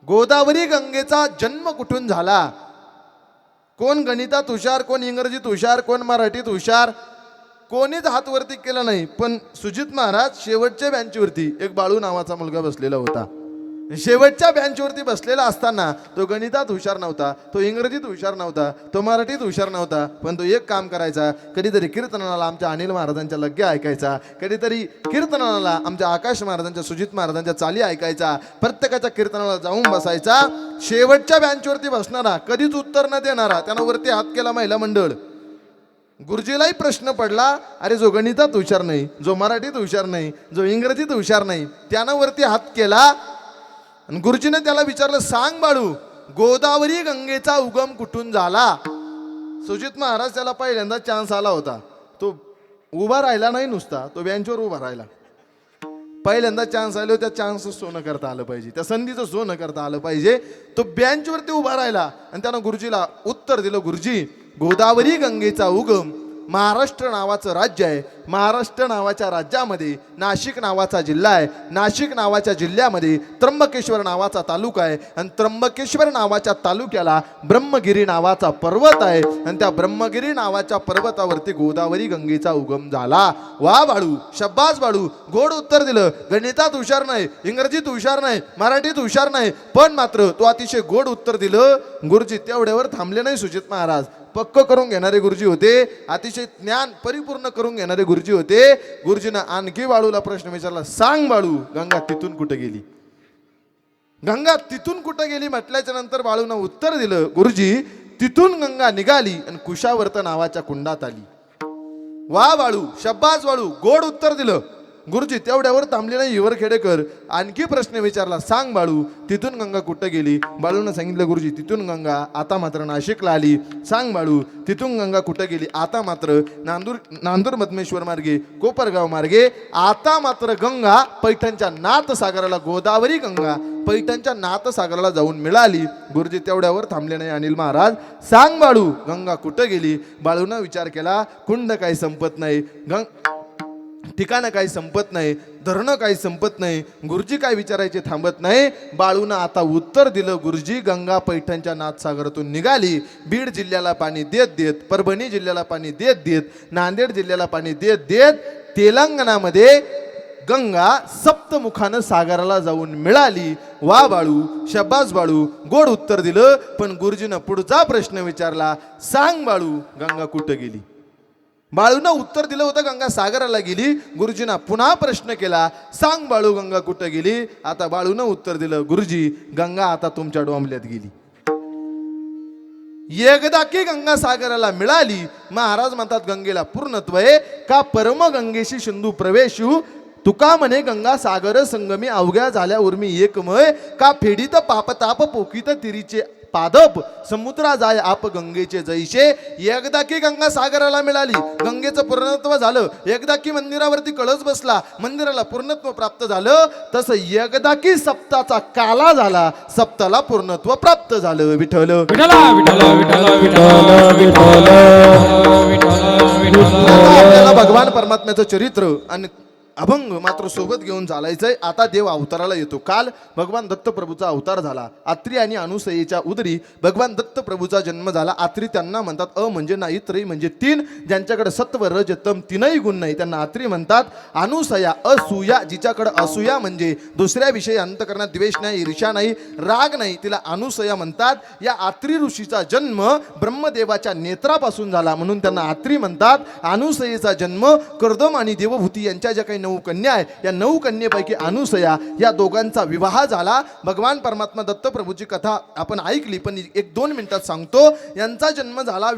गोदावरी गंगेचा जन्म कुठून झाला? कोण गणितात हुशार, कोण इंग्रजीत हुशार, कोण मराठीत हुशार, कोणीच हात वरती केला नाही. पण सुजित महाराज शेवटच्या बेंचवरती एक बाळू नावाचा मुलगा बसलेला होता. शेवटच्या बेंचवरती बसलेला असताना तो गणितात हुशार नव्हता, तो इंग्रजीत हुशार नव्हता, तो मराठीत हुशार नव्हता, पण तो एक काम करायचा, कधीतरी कीर्तनाला आमच्या अनिल महाराजांच्या लग्या ऐकायचा, कधीतरी कीर्तनाला आमच्या आकाश महाराजांच्या, सुजित महाराजांच्या चाली ऐकायचा, प्रत्येकाच्या कीर्तनाला जाऊन बसायचा. शेवटच्या बेंचवरती बसणारा, कधीच उत्तर न देणारा, त्यानं वरती हात केला महिला मंडळ. गुरुजीलाही प्रश्न पडला, अरे जो गणितात हुशार नाही, जो मराठीत हुशार नाही, जो इंग्रजीत हुशार नाही, त्यानं वरती हात केला. आणि गुरुजीने त्याला विचारलं, सांग बाळू, गोदावरी गंगेचा उगम कुठून झाला? सुजित महाराज त्याला पहिल्यांदा चान्स आला होता, तो उभा राहिला नाही, नुसता तो बेंचवर उभा राहिला. पहिल्यांदा चान्स आले, त्या चान्सचं सोनं करता आलं पाहिजे, त्या संधीचं सोनं करता आलं पाहिजे. तो बेंचवरती उभा राहिला आणि त्यानं गुरुजीला उत्तर दिलं, गुरुजी, गोदावरी गंगेचा उगम महाराष्ट्र नावाचं राज्य आहे, महाराष्ट्र नावाच्या राज्यामध्ये नाशिक नावाचा जिल्हा आहे, नाशिक नावाच्या जिल्ह्यामध्ये त्र्यंबकेश्वर नावाचा तालुका आहे, आणि त्र्यंबकेश्वर नावाच्या तालुक्याला ब्रह्मगिरी नावाचा पर्वत आहे, आणि त्या ब्रह्मगिरी नावाच्या पर्वतावरती गोदावरी गंगेचा उगम झाला. वा बाळू, शब्बास बाळू, गोड उत्तर दिलं. गणितात हुशार नाही, इंग्रजीत हुशार नाही, मराठीत हुशार नाही, पण मात्र तो अतिशय गोड उत्तर दिलं. गुरुजी तेवढ्यावर थांबले नाही. सुजित महाराज पक्क करून घेणारे गुरुजी होते, अतिशय ज्ञान परिपूर्ण करून घेणारे गुरुजी होते. गुरुजीनं आणखी बाळूला प्रश्न विचारला, सांग बाळू, गंगा तिथून कुठे गेली? गंगा तिथून कुठे गेली म्हटल्याच्या नंतर बाळूनं उत्तर दिलं, गुरुजी, तिथून गंगा निघाली आणि कुशावर्त नावाच्या कुंडात आली. वा बाळू, शब्बास बाळू, गोड उत्तर दिलं. गुरुजी तेवढ्यावर थांबले नाही. हिवर खेडेकर आणखी प्रश्न विचारला, सांग बाळू, तिथून गंगा कुठं गेली? बाळूनं सांगितलं, गुरुजी, तिथून गंगा आता मात्र नाशिकला आली. सांग बाळू, तिथून गंगा कुठं गेली? आता मात्र नांदूर मधमेश्वर मार्गे, कोपरगाव मार्गे आता मात्र गंगा पैठणच्या नाथसागराला, गोदावरी गंगा पैठणच्या नाथसागराला जाऊन मिळाली. गुरुजी तेवढ्यावर थांबले नाही. अनिल महाराज, सांग बाळू, गंगा कुठं गेली? बाळूनं विचार केला, कुंड काही संपत नाही, ठिकाणं काही संपत नाही, धरणं काही संपत नाही. गुरुजी काय विचारायचे थांबत नाही. बाळूनं आता उत्तर दिलं, गुरुजी, गंगा पैठणच्या नाथसागरातून निघाली, बीड जिल्ह्याला पाणी देत देत, परभणी जिल्ह्याला पाणी देत देत, नांदेड जिल्ह्याला पाणी देत देत तेलंगणामध्ये गंगा सप्तमुखानं सागराला जाऊन मिळाली. वा बाळू, शब्बास बाळू, गोड उत्तर दिलं. पण गुरुजीनं पुढचा प्रश्न विचारला, सांग बाळू, गंगा कुठं गेली? बाळूनं उत्तर दिलं होतं, गंगा सागराला गेली. गुरुजींना पुन्हा प्रश्न केला, सांग बाळू, गंगा कुठं गेली? आता बाळूनं उत्तर दिलं, गुरुजी, गंगा आता तुमच्या डोंबल्यात गेली. एकदा की गंगा सागराला मिळाली. महाराज म्हणतात, गंगेला पूर्णत्व आहे का? परम गंगेशी सिंधू प्रवेशू, तुका म्हणे गंगा सागर संगमी, अवघ्या झाल्या उर्मी एकमय, का फेडीत पापताप पोकीत तिरीचे पादप, समुद्रा जाय आप गंगेचे जैसे. एकदा की गंगा सागराला मिळाली, गंगेचं पूर्णत्व झालं. एकदा की मंदिरावरती कळस बसला, मंदिराला पूर्णत्व प्राप्त झालं. तसं एकदा की सप्ताचा काला झाला, सप्ताला पूर्णत्व प्राप्त झालं. विठ्ठल आपल्याला भगवान परमात्म्याचं चरित्र आणि अभंग मात्र सोबत घेऊन चालायचंय. आता देव अवताराला येतो. काल भगवान दत्त प्रभूचा अवतार झाला. आत्री आणि अनुसयेच्या उदरी भगवान दत्त प्रभूचा जन्म झाला. आत्री त्यांना म्हणतात, म्हणजे नाही, त्रयी म्हणजे तीन, ज्यांच्याकडे सत्व रज तम तीनही गुण नाही त्यांना आत्री म्हणतात. अनुसया असूया, जिच्याकडे असूया म्हणजे दुसऱ्या विषयी अंतकरणात द्वेष नाही, ईर्ष्या नाही, राग नाही, तिला अनुसया म्हणतात. या आत्री ऋषीचा जन्म ब्रह्मदेवाच्या नेत्रापासून झाला म्हणून त्यांना आत्री म्हणतात. अनुसयेचा जन्म कर्दम आणि देवभूती यांच्या ज्या काही 9 कन्या आहे, या 9 कन्येपैकी अनुसया या दोघांचा विवाह झाला. भगवान परमात्मा दत्त प्रभूची कथा आपण ऐकली, पण 1-2 मिनिटात सांगतो. यांचा जन्म झाला,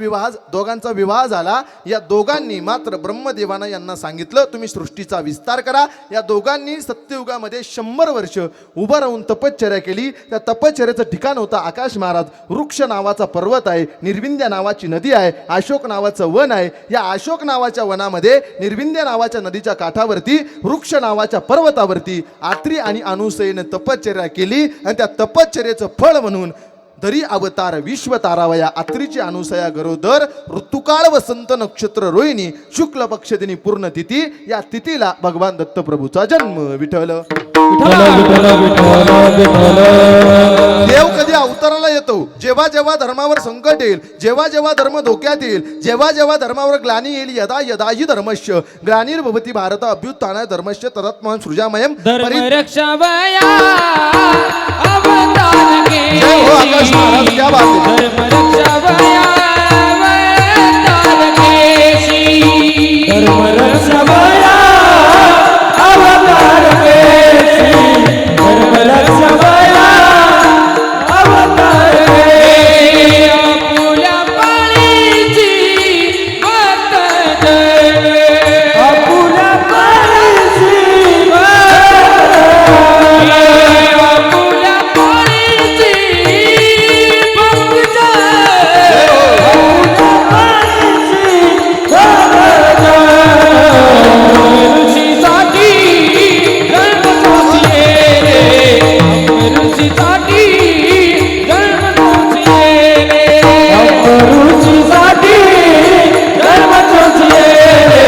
दोघांचा विवाह झाला. या दोघांनी मात्र ब्रह्मदेवानं यांना सांगितलं, तुम्ही सृष्टीचा विस्तार करा. या दोघांनी सत्ययुगामध्ये 100 वर्ष उभं राहून तपश्चर्या केली. त्या तपश्चर्याचं ठिकाण होतं आकाश महाराज. वृक्ष नावाचा पर्वत आहे, निर्विंध्य नावाची नदी आहे, अशोक नावाचं वन आहे. या अशोक नावाच्या वनामध्ये निर्विंध्य नावाच्या नदीच्या काठावरती वृक्ष नावाच्या पर्वतावरती आत्री आणि अनुसयेने तपश्चर्या केली. आणि त्या तपश्चर्याचं फळ म्हणून दरी अवतार विश्व तारावया आत्रीची अनुसया गरोदर. ऋतुकाळ वसंत नक्षत्र रोहिणी शुक्ल पक्ष दिनी पूर्ण तिथी. या तिथीला भगवान दत्त प्रभूचा जन्म. विठ्ठल देव कधी अवताराला येतो जेव्हा जेव्हा धर्मावर संकट येईल, जेव्हा जेव्हा धर्म धोक्यात येईल, जेव्हा जेव्हा धर्मावर ग्लानी येईल, यदा यदा हि धर्मस्य ग्लानिर्भवति भारत अभ्युत्थानाय धर्मस्य तदात्मन सृजामयम धर्म रक्षावया अवतार के जय हो आकाश महाराज, क्या बात है. धर्म रक्षावया अवतार केशी धर्म रक्षावया अवतार केशी धर्म रक्षावया अवतार केशी आपुल्या पाळीची भक्त जय आपुल्या पाळीची आपुल्या पाळीची भक्त जय ऋषीसाठी जन्मतोच ये रे ऋषीसाठी जन्मतोच ये रे ऋषीसाठी जन्मतोच ये रे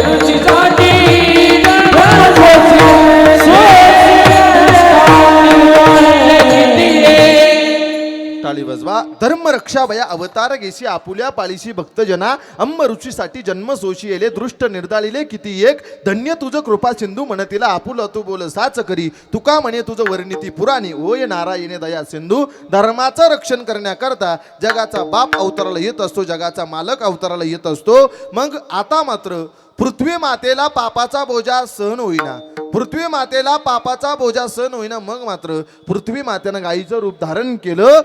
ऋषीसाठी जन्मतोच ये टाळी वाजवा. धर्म रक्षा वया अवतार गेशी आपुल्या पाळीशी भक्तजना अम्म रुचीसाठी जन्म सोशी येले दृष्ट निर्दाळिले किती एक धन्य तुझ कृपा सिंधू म्हणतीला आपुल तू बोल साच करी तुका म्हणे तुझ वर्णिती पुराणी ओय नारायणे दया सिंधू. धर्माचं रक्षण करण्याकरता जगाचा बाप अवताराला येत असतो, जगाचा मालक अवताराला येत असतो. मग आता मात्र पृथ्वी मातेला पापाचा बोजा सहन होईना, पृथ्वी मातेला पापाचा बोजा सहन होईना. मग मात्र पृथ्वी मातेनं गायीचं रूप धारण केलं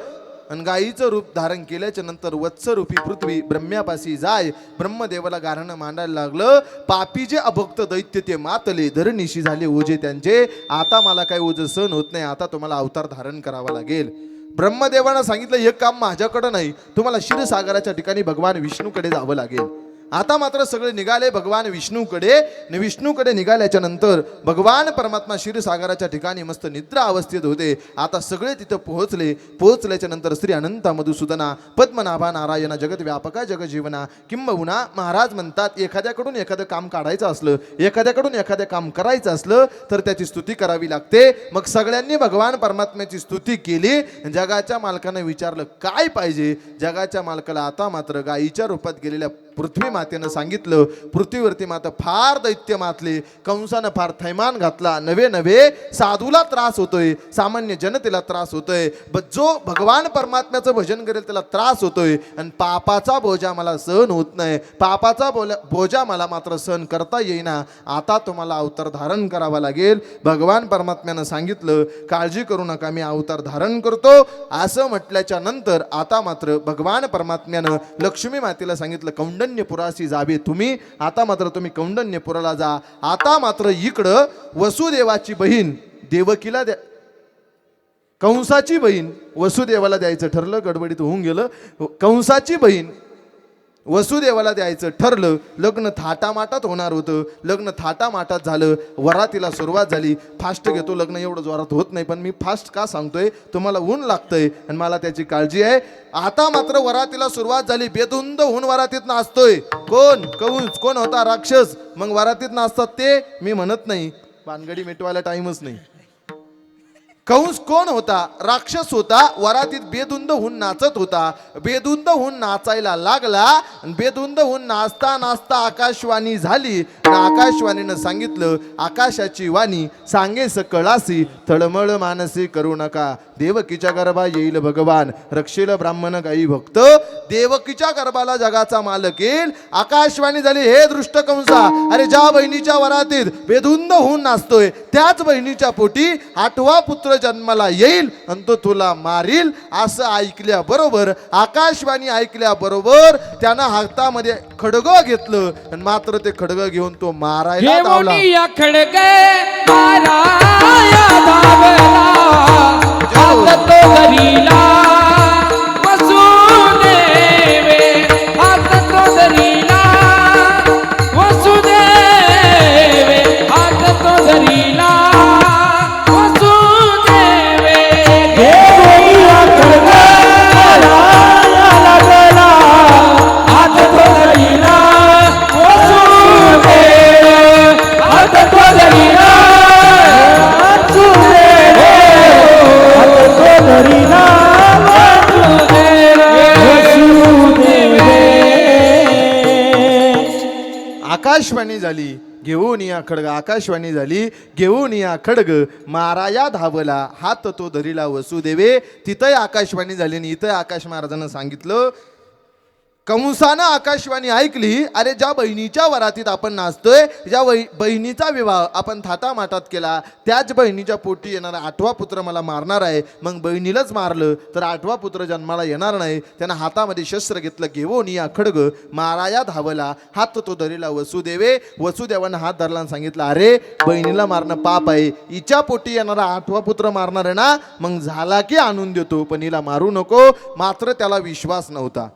आणि गायीचं रूप धारण केल्याच्या नंतर वत्सरूपी पृथ्वी ब्रह्म्यापाशी जाय ब्रह्मदेवाला गारणं मांडायला लागलं. पापी जे अभक्त दैत्य ते मातले धरणीशी झाले ओझे त्यांचे. आता मला काही ओझं सहन होत नाही, आता तुम्हाला अवतार धारण करावा लागेल. ब्रह्मदेवानं सांगितलं हे काम माझ्याकडं नाही, तुम्हाला क्षीरसागराच्या ठिकाणी भगवान विष्णूकडे जावं लागेल. आता मात्र सगळे निघाले भगवान विष्णूकडे. विष्णूकडे निघाल्याच्या नंतर भगवान परमात्मा क्षीरसागराच्या ठिकाणी मस्त निद्रा अवस्थेत होते. आता सगळे तिथं पोहोचले. पोहोचल्याच्या नंतर श्री अनंता मधुसूदना पद्मनाभा नारायणा जगत व्यापका जगजीवना किंबहुना महाराज म्हणतात एखाद्याकडून एखादं काम काढायचं असलं, एखाद्याकडून एखादं काम करायचं असलं तर त्याची स्तुती करावी लागते. मग सगळ्यांनी भगवान परमात्म्याची स्तुती केली. जगाच्या मालकाने विचारलं काय पाहिजे. जगाच्या मालकाला आता मात्र गायीच्या रूपात गेलेल्या पृथ्वी मातेनं सांगितलं पृथ्वीवरती माता फार दैत्य मातले, कंसानं फार थैमान घातला, नवे नवे साधूला त्रास होतोय, सामान्य जनतेला त्रास होतोय, जो भगवान परमात्म्याचं भजन करेल त्याला त्रास होतोय आणि पापाचा बोजा मला सहन होत नाही, पापाचा बोजा मला मात्र सहन करता येईना. आता तुम्हाला अवतार धारण करावा लागेल. भगवान परमात्म्यानं सांगितलं काळजी करू नका मी अवतार धारण करतो. असं म्हटल्याच्या नंतर आता मात्र भगवान परमात्म्यानं लक्ष्मी मातेला सांगितलं कौंडण्यपुराशी जावे तुम्ही. आता मात्र तुम्ही कौंडण्यपुराला जा. आता मात्र इकडं वसुदेवाची बहीण देवकीला द्या, कंसाची बहीण वसुदेवाला द्यायचं ठरलं. गडबडीत होऊन गेलं. कंसाची बहीण वसुदेवाला द्यायचं ठरलं. लग्न थाटामाटात होणार होतं. लग्न थाटामाटात झालं. वरातीला सुरुवात झाली. फास्ट घेतो लग्न एवढं जोरात होत नाही, पण मी फास्ट का सांगतोय तुम्हाला ऊन लागतंय आणि मला त्याची काळजी आहे. आता मात्र वरातीला सुरुवात झाली. बेधुंद होऊन वरातीत नाचतोय. कोण कंस, कोण होता राक्षस. मग वरातीत नाचतात ते मी म्हणत नाही, भानगडी मिटवायला टाइमच नाही. कंस कोण होता, राक्षस होता. वरातीत बेधुंद होऊन नाचत होता. बेधुंद होऊन नाचायला लागला. बेधुंद होऊन नाचता नाचता आकाशवाणी झाली. आकाशवाणीनं सांगितलं आकाशाची वाणी सांगे सकळासी तळमळ मानसी करू नका. देवकीच्या गर्भा येईल भगवान रक्षेल ब्राह्मण गाई भक्त. देवकीच्या गर्भाला जगाचा मालक येईल. आकाशवाणी झाली हे दृष्ट कंसा, अरे ज्या बहिणीच्या वरातीत बेधुंद होऊन नाचतोय त्याच बहिणीच्या पोटी 8वा पुत्र जन्माला येईल आणि तो तुला मारील. असं ऐकल्याबरोबर आकाशवाणी ऐकल्याबरोबर त्यानं हातामध्ये खडगं घेतलं आणि मात्र ते खडगं घेऊन तो मारायला धावला. हात तो धरीला वसुदेवे, हात तो धरीला वसुदेवे, हात तो धरीला वसुदेवे. देवकीला खडगा लागला, हात तो धरीला वसुदेवे, हात तो धरीला आकाशवाणी झाली घेऊन या खडग, आकाशवाणी झाली घेऊन या खडग, माराया धावला हात तो धरिला वसुदेवे. तिथंही आकाशवाणी झाली आणि इथं आकाश महाराजांना सांगितलं. कंसानं आकाशवाणी ऐकली, अरे ज्या बहिणीच्या वरातीत आपण नाचतोय, ज्या बहिणीचा विवाह आपण थाटामाटात केला, त्याच बहिणीच्या पोटी येणारा 8वा पुत्र मला मारणार आहे. मग बहिणीलाच मारलं तर 8वा पुत्र जन्माला येणार नाही. त्यानं हातामध्ये शस्त्र घेतलं, घेऊन या खडग, माराया धावला हात तो धरिला वसुदेवे. वसुदेवानं हात धरला आणि सांगितलं, अरे बहिणीला मारणं पाप आहे, हिच्या पोटी येणारा 8वा पुत्र मारणार आहे ना, मग झाला की आणून देतो, पण हिला मारू नको. मात्र त्याला विश्वास नव्हता.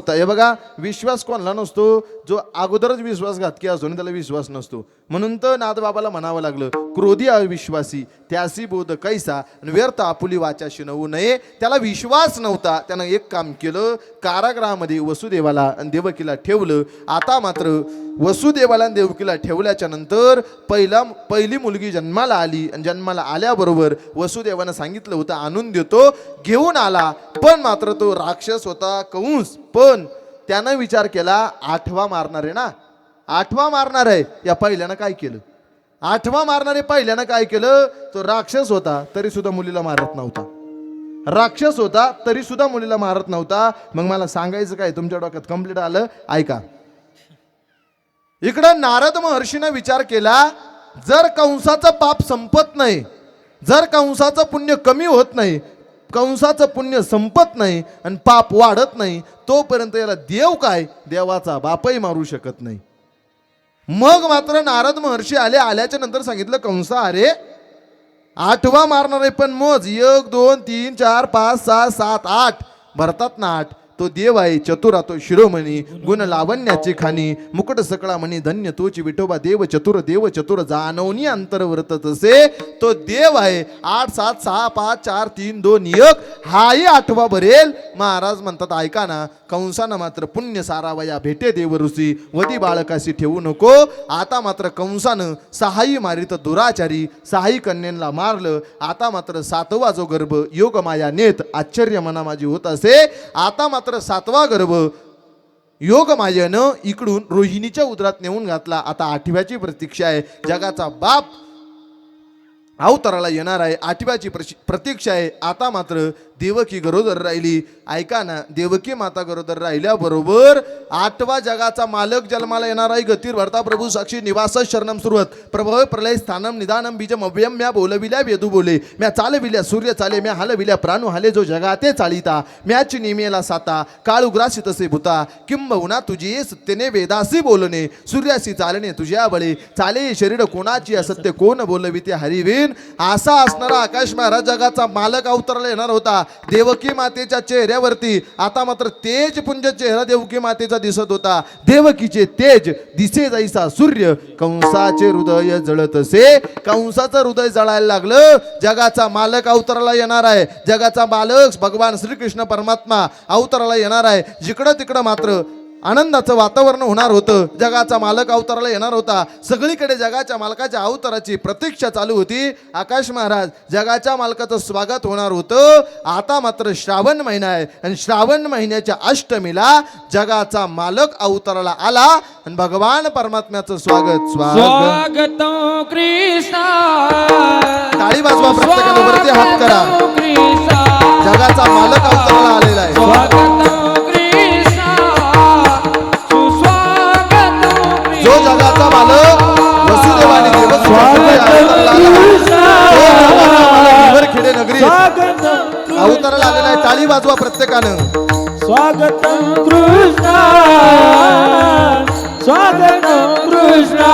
हे बघा, विश्वास कोणाला नसतो? जो अगोदरच विश्वासघातकी असतो ना त्याला विश्वास नसतो. म्हणून तर नाथबाबाला म्हणावं लागलं, क्रोधी अविश्वासी त्यासी बोध कैसा, व्यर्थ आपुली वाचाशी नवू नये. त्याला विश्वास नव्हता. त्यानं एक काम केलं, कारागृहामध्ये वसुदेवाला आणि देवकीला ठेवलं. आता मात्र वसुदेवाला आणि देवकीला ठेवल्याच्या नंतर पहिली मुलगी जन्माला आली आणि जन्माला आल्याबरोबर वसुदेवानं सांगितलं होतं आणून देतो, घेऊन आला. पण मात्र तो राक्षस होता कंस. पण त्यानं विचार केला 8वा मारणार आहे ना, 8वा मारणार आहे. या पहिल्यानं काय केलं? 8वा मारणारे पहिल्यानं काय केलं? तो राक्षस होता तरी सुद्धा मुलीला मारत नव्हता. राक्षस होता तरी सुद्धा मुलीला मारत नव्हता. मग मला सांगायचं काय, तुमच्या डोक्यात कंप्लीट आलं? ऐका. इकडं नारद महर्षीनं विचार केला, जर कंसाचं पाप संपत नाही, जर कंसाचं पुण्य कमी होत नाही, कंसाचं पुण्य संपत नाही आणि पाप वाढत नाही, तोपर्यंत याला देव काय, देवाचा बापही मारू शकत नाही. मग मात्र नारद महर्षी आल्याच्या नंतर सांगितलं, कंसा अरे 8वा मारणार आहे, पण मोज 1 2 3 4 5 6 7 8 भरतात ना 8. तो देव आहे चतुरा तो शिरोमणी, गुण लावण्याची खाणी, मुकुट सकळा म्हणी धन्य तोची विठोबा. देव चतुर जाणवणी अंतर्वर्त तसे तो देव आहे. 8 7 6 5 4 3 2 1 हाही 8वा भरेल. महाराज म्हणतात, ऐका ना, कंसानं मात्र पुण्य सारावया भेटे देव ऋषी, वदी बाळकाशी ठेवू नको. आता मात्र कंसानं 6ही मारित दुराचारी, 6ही कन्यांना मारलं. आता मात्र 7वा जो गर्भ योग माया नेत, आश्चर्य मना माझी होत असे. आता मात्र 7वा गर्भ योग मायेनं इकडून रोहिणीच्या उदरात नेऊन घातला. आता 8व्याची प्रतीक्षा आहे. जगाचा बाप अवताराला येणार आहे, 8व्याची प्रतीक्षा आहे. आता मात्र देवकी गरोदर राहिली. ऐका ना, देवकी माता गरोदर राहिल्याबरोबर 8वा जगाचा मालक जन्माला येणार आहे. गतीर भरता प्रभू साक्षी निवास शरणम सुरुवात प्रभव प्रलय स्थानम निदानम बीजम अव्ययम. म्या बोलविल्या वेदू बोले, म्या चालविल्या सूर्य चाले, म्या हलविल्या प्राणू हाले, जो जगाते चालिता, म्याची निमेला साता, काळ उग्रासी तसे भूता, किंबहुना तुझी सत्यने वेदासी बोलणे, सूर्यासी चालणे तुझ्या बळे, चाले शरीर कोणाची असत्य कोण बोलविते हरिवीन. असा असणारा आकाश महाराज जगाचा मालक अवतरला येणार होता देवकी मातेच्या चेहऱ्यावरती. आता मात्र तेज पुंज चेहरा देवकी मातेचा दिसत होता. देवकीचे तेज दिसे जैसा सूर्य, कंसाचे हृदय जळत असे. कंसाचं हृदय जळायला लागलं. जगाचा मालक अवतराला येणार आहे. जगाचा मालक भगवान श्रीकृष्ण परमात्मा अवतराला येणार आहे. जिकडं तिकडं मात्र आनंदाचं वातावरण होणार होतं. जगाचा मालक अवताराला येणार होता. सगळीकडे जगाच्या मालकाच्या अवताराची प्रतीक्षा चालू होती. आकाश महाराज जगाच्या मालकाचं स्वागत होणार होतं. आता मात्र श्रावण महिना आहे आणि श्रावण महिन्याच्या अष्टमीला जगाचा मालक अवताराला आला आणि भगवान परमात्म्याचं स्वागत कृष्ण. टाळी वाजवा, प्रत्येकाने वरती हात करा. जगाचा मालक अवताराला आलेला आहे. जो जगाचा मालक वसुदेवाने खेडे नगरी अवताराला आलेला आहे. टाळी वाजवा प्रत्येकानं. स्वागत कृष्ण, स्वागत कृष्ण.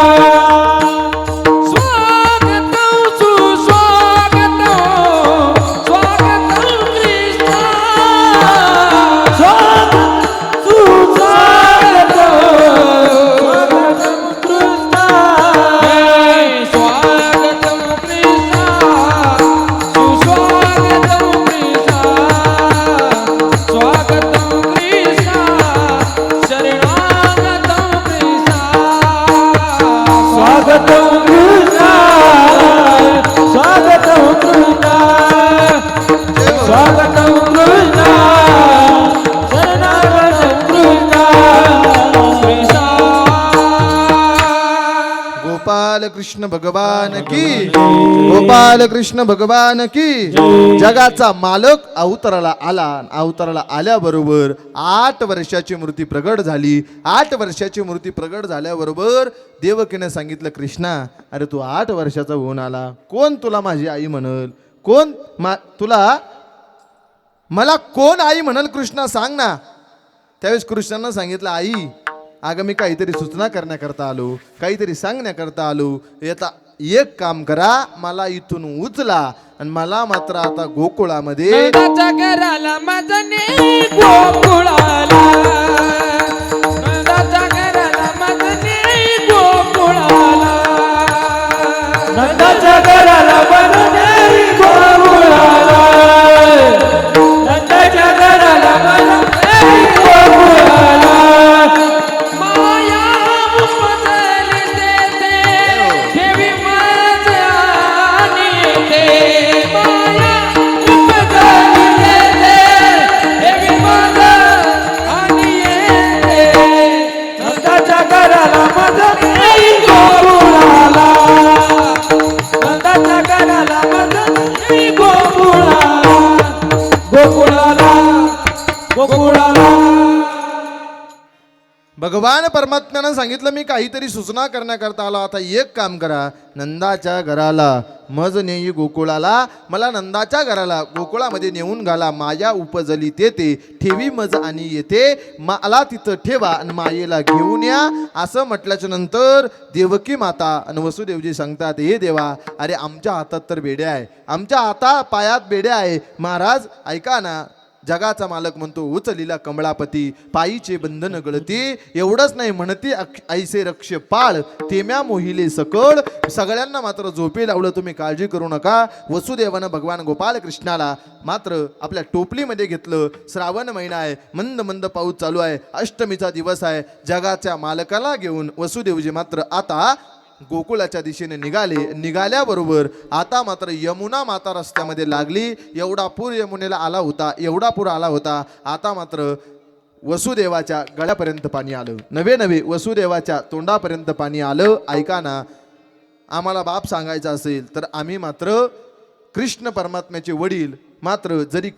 कृष्ण भगवान की, गोपाल कृष्ण भगवान की. जगाचा मालक अवताराला आला. अवताराला आल्याबरोबर 8 वर्षाची मूर्ती प्रगट झाली. 8 वर्षाची मूर्ती प्रगट झाल्याबरोबर देवकीने सांगितलं, कृष्णा अरे तू 8 वर्षाचा होऊन आला, कोण तुला माझी आई म्हणल? कोण तुला मला कोण आई म्हणल? कृष्णा सांग ना. त्यावेळेस कृष्णानं सांगितलं, आई अगं मी काहीतरी सूचना करण्याकरता आलो, काहीतरी सांगण्याकरता आलो. आता एक काम करा, मला इथून उचला आणि मला मात्र आता गोकुळामध्ये नंदाच्या घराला माझं ने गोकुळाला, नंदाच्या घराला माझं ने गोकुळाला, नंदाच्या घराला बनणे गोकुळाला, नंदाच्या घराला बनणे गोकुळाला. माया उपजली देते, ठेवी माझ आणि ते. माया उपजली देते, ठेवी माझ आणि येते. नंदाच्या घराला बनणे गोकुळाला, नंदाच्या घराला बनणे गोकुळाला, गोकुळाला, गोकुळाला. भगवान परमात्म्यानं सांगितलं, मी काहीतरी सूचना करण्याकरता आलो. आता एक काम करा, नंदाच्या घराला मज नेई गोकुळाला, मला नंदाच्या घराला गोकुळामध्ये नेऊन घाला. माया उपजली तेथे, ठेवी मज आणि येते, मला तिथं ठेवा आणि मायेला घेऊन या. असं म्हटल्याच्या नंतर देवकी माता आणि वसुदेवजी सांगतात, हे देवा अरे आमच्या हातात तर बेड्या आहे, आमच्या हाता पायात बेड्या आहे. महाराज ऐका ना, जगाचा मालक म्हणतो, उचलीला कमळापती, पायीचे बंधन गळती. एवढंच नाही म्हणती, ऐसे रक्ष पाळ, तेम्या मोहिले सकळ. सगळ्यांना मात्र झोपी लावलं, तुम्ही काळजी करू नका. वसुदेवानं भगवान गोपाल कृष्णाला मात्र आपल्या टोपलीमध्ये घेतलं. श्रावण महिना आहे, मंद मंद पाऊस चालू आहे, अष्टमीचा दिवस आहे. जगाच्या मालकाला घेऊन वसुदेवजी मात्र आता गोकुळाच्या दिशेने निघाल्याबरोबर आता मात्र यमुना माता रस्त्यामध्ये लागली. एवढा पूर यमुनेला आला होता, एवढा पूर आला होता. आता मात्र वसुदेवाच्या गळ्यापर्यंत पाणी आलं, नवे वसुदेवाच्या तोंडापर्यंत पाणी आलं. ऐका ना, आम्हाला बाप सांगायचा असेल तर आम्ही मात्र कृष्ण परमात्म्याचे वडील मात्र जरी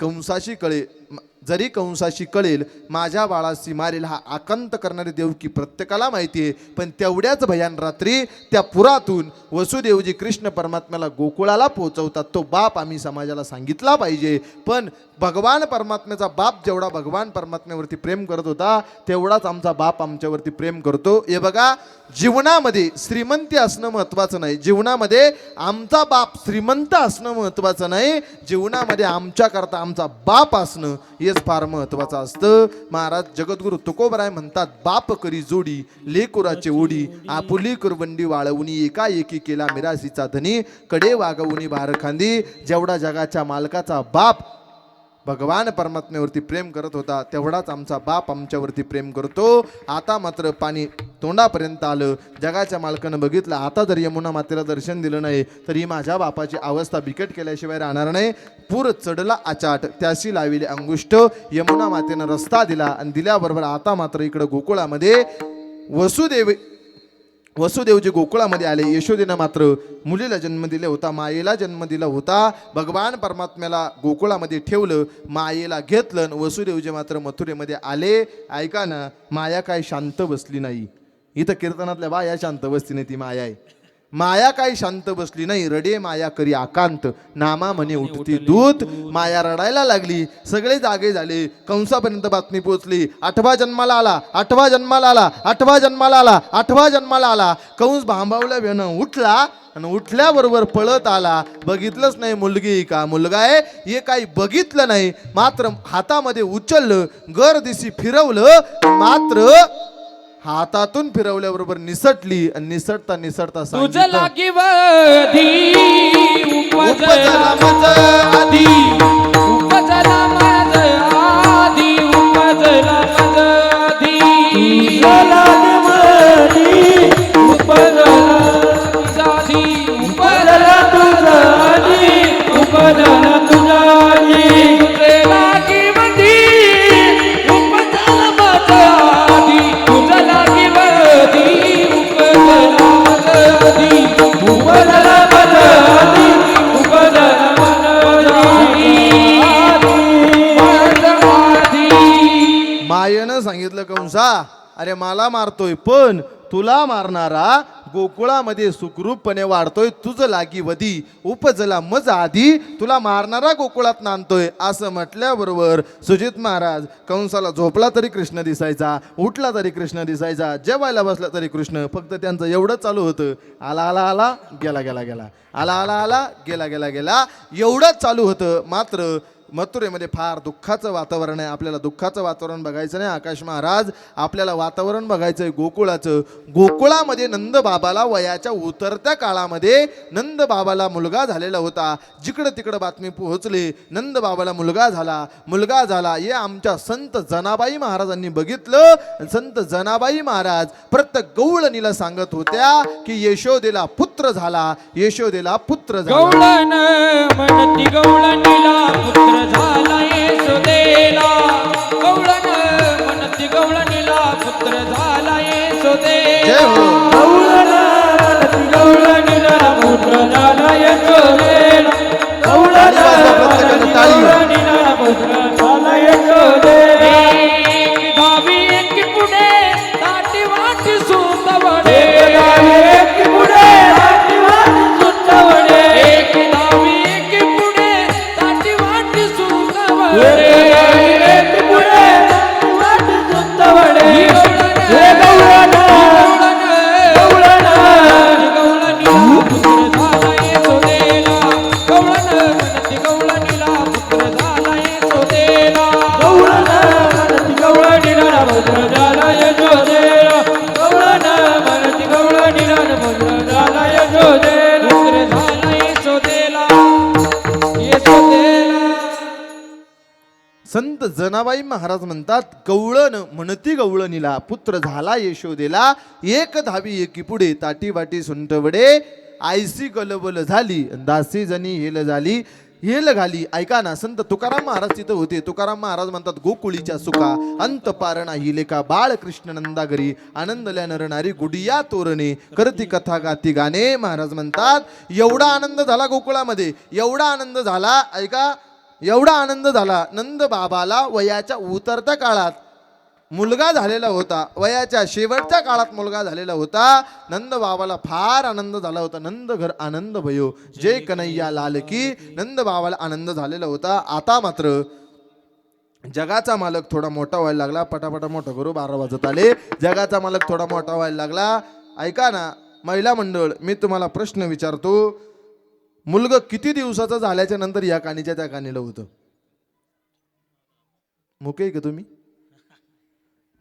कंसाशी कळेल माझ्या बाळाशी मारेल, हा आकांत करणारे देवकी प्रत्येकाला माहिती आहे. पण तेवढ्याच भयान रात्री त्या पुरातून वसुदेवजी कृष्ण परमात्म्याला गोकुळाला पोहोचवतात. तो बाप आम्ही समाजाला सांगितला पाहिजे. पण भगवान परमात्म्याचा बाप जेवढा भगवान परमात्म्यावरती प्रेम करत होता, तेवढाच आमचा बाप आमच्यावरती प्रेम करतो. हे बघा, जीवनामध्ये श्रीमंती असणं महत्त्वाचं नाही, जीवनामध्ये आमचा बाप श्रीमंत असणं महत्त्वाचं नाही, जीवनामध्ये आमच्याकरता आमचा बाप असणं हेच फार महत्त्वाचं असतं. महाराज जगद्गुरु तुकोबराय म्हणतात, बाप करी जोडी लेकुराचे ओढी, आपुली कुरबंडी वाळवणी, एकाएकी केला मिरासीचा धनी, कडे वागवणी भारखांदी. जेवढा जगाच्या मालकाचा बाप भगवान परमात्म्यावरती प्रेम करत होता, तेवढाच आमचा बाप आमच्यावरती प्रेम करतो. आता मात्र पाणी तोंडापर्यंत आलं. जगाच्या मालकानं बघितलं, आता जर यमुना मातेला दर्शन दिलं नाही तर ही माझ्या बापाची अवस्था बिकट केल्याशिवाय राहणार नाही. पूर चढला आचाट, त्याशी लाविले अंगुष्ठ. यमुना मातेनं रस्ता दिला आणि दिल्याबरोबर आता मात्र इकडं गोकुळामध्ये वसुदेवजी गोकुळामध्ये आले. यशोदेनं मात्र मुलीला जन्म दिला होता, मायेला जन्म दिला होता. भगवान परमात्म्याला गोकुळामध्ये ठेवलं, मायेला घेतलं. वसुदेवजी मात्र मथुरेमध्ये आले. ऐका ना, माया काय शांत बसली नाही. इथं कीर्तनातल्या बाया शांत बसली नाही, ती माया आहे. माया काही शांत बसली नाही. रडे माया करी आकांत, नामा म्हणे उठती दूत. माया रडायला लागली, सगळे जागे झाले. कंसापर्यंत बातमी पोहोचली, 8वा जन्माला आला, 8वा जन्माला आला, 8वा जन्माला आला, 8वा जन्माला आला. कंस भांबावल्या वेळेनं उठला आणि उठल्याबरोबर पळत आला. बघितलंच नाही मुलगी का मुलगा आहे हे काही बघितलं नाही. मात्र हातामध्ये उचललं, गर्दिशी फिरवलं, मात्र हातातून फिरवल्याबरोबर निसटली आणि निसटता तुझ सांगितलं, लागी वधी उपजला मज आधी, उपजला मज आधी, उपजला मज आधी. तुझला देवरी उपजला तुझा आधी, उपजला तुझा आधी, उपजला तुझा आधी. तुझे लागी वधी उपजला मज आधी, तुझ लागी वधी उपजला मज आधी. कंसा अरे मला मारतोय पण तुला मारणारा गोकुळामध्ये सुखरूपपणे वाढतोय तुझ लागी वधी उपजला मज आधी तुला मारणारा गोकुळात नांदतोय असं म्हटल्याबरोबर सुजित महाराज कंसाला झोपला तरी कृष्ण दिसायचा, उठला तरी कृष्ण दिसायचा, जेवायला बसला तरी कृष्ण. फक्त त्यांचं एवढं चालू होतं, आला आला आला गेला गेला गेला, आला आला आला गेला गेला गेला, एवढंच चालू होतं. मात्र मथुरेमध्ये फार दुःखाचं वातावरण आहे. आपल्याला दुःखाचं वातावरण बघायचं नाही आकाश महाराज, आपल्याला वातावरण बघायचं आहे गोकुळाचं. गोकुळामध्ये नंद बाबाला वयाच्या उतरत्या काळामध्ये नंद बाबाला मुलगा झालेला होता. जिकडं तिकडं बातमी पोहोचली, नंद बाबाला मुलगा झाला. हे आमच्या संत जनाबाई महाराजांनी बघितलं. संत जनाबाई महाराज प्रत्येक गवळणीला सांगत होत्या की यशोदेला पुत्र झाला, यशोदेला पुत्र झाला. गवळण म्हणती गवळणीला पुत्र झाला येसुदेला. गवळण म्हणती गवळणीला पुत्र झाला येसुदेला. जय हो. गवळणीला पुत्र झाला यशोदेला. टाळी वाजवा प्रत्येकाने, टाळी. गवळणीला पुत्र झाला यशोदेला. एक धावी एक पुढे ताटी वाटी सुतवडे. एक पुढे हाती वाट सुटवणे. एक धावी एक पुढे ताटी वाटी सुतवडे. एक पुढे हाती वाट सुटवणे. ही गवळण, हे गवळण, गवळण, गवळण. गवळणीला पुत्र झाला येसुदेला. गवळण म्हणती गवळणीला पुत्र झाला येसुदेला. गवळण म्हणती गवळणीला पुत्र झाला यशोदेला. गवळण म्हणती गवळणीला पुत्र झाला यशोदेला. पुत्र झाला येसुदेला. येसुदेला. संत जनाबाई महाराज म्हणतात गवळण म्हणती गवळणीला पुत्र झाला यशोदेला. एक धावी एकी पुढे ताटी वाटी सुंटवडे. आयसी गलबल झाली दासी जनी हेल घाली. ऐका ना, संत तुकाराम महाराज तिथं होते. तुकाराम महाराज म्हणतात गोकुळीच्या सुखा अंत पारणा हि लेखा बाळ कृष्ण नंदागरी आनंदल्या नरणारी गुडिया तोरणे करती कथा गाती गाणे. महाराज म्हणतात एवढा आनंद झाला गोकुळामध्ये, एवढा आनंद झाला. ऐका, एवढा आनंद झाला. नंद बाबाला वयाच्या उतरत्या काळात मुलगा झालेला होता, वयाच्या शेवटच्या काळात मुलगा झालेला होता. नंद बाबाला फार आनंद झाला होता. नंद घर आनंद भयो जय कन्हैया लाल की. नंद बाबाला आनंद झालेला होता. आता मात्र जगाचा मालक थोडा मोठा व्हायला लागला. पटापटा मोठा करू, 12 वाजत आले. जगाचा मालक थोडा मोठा व्हायला लागला. ऐका ना महिला मंडळ, मी तुम्हाला प्रश्न विचारतो. मुलगा किती दिवसाचा झाल्याच्या नंतर या कानीच्या त्या कानीला होतं? मुके का तुम्ही?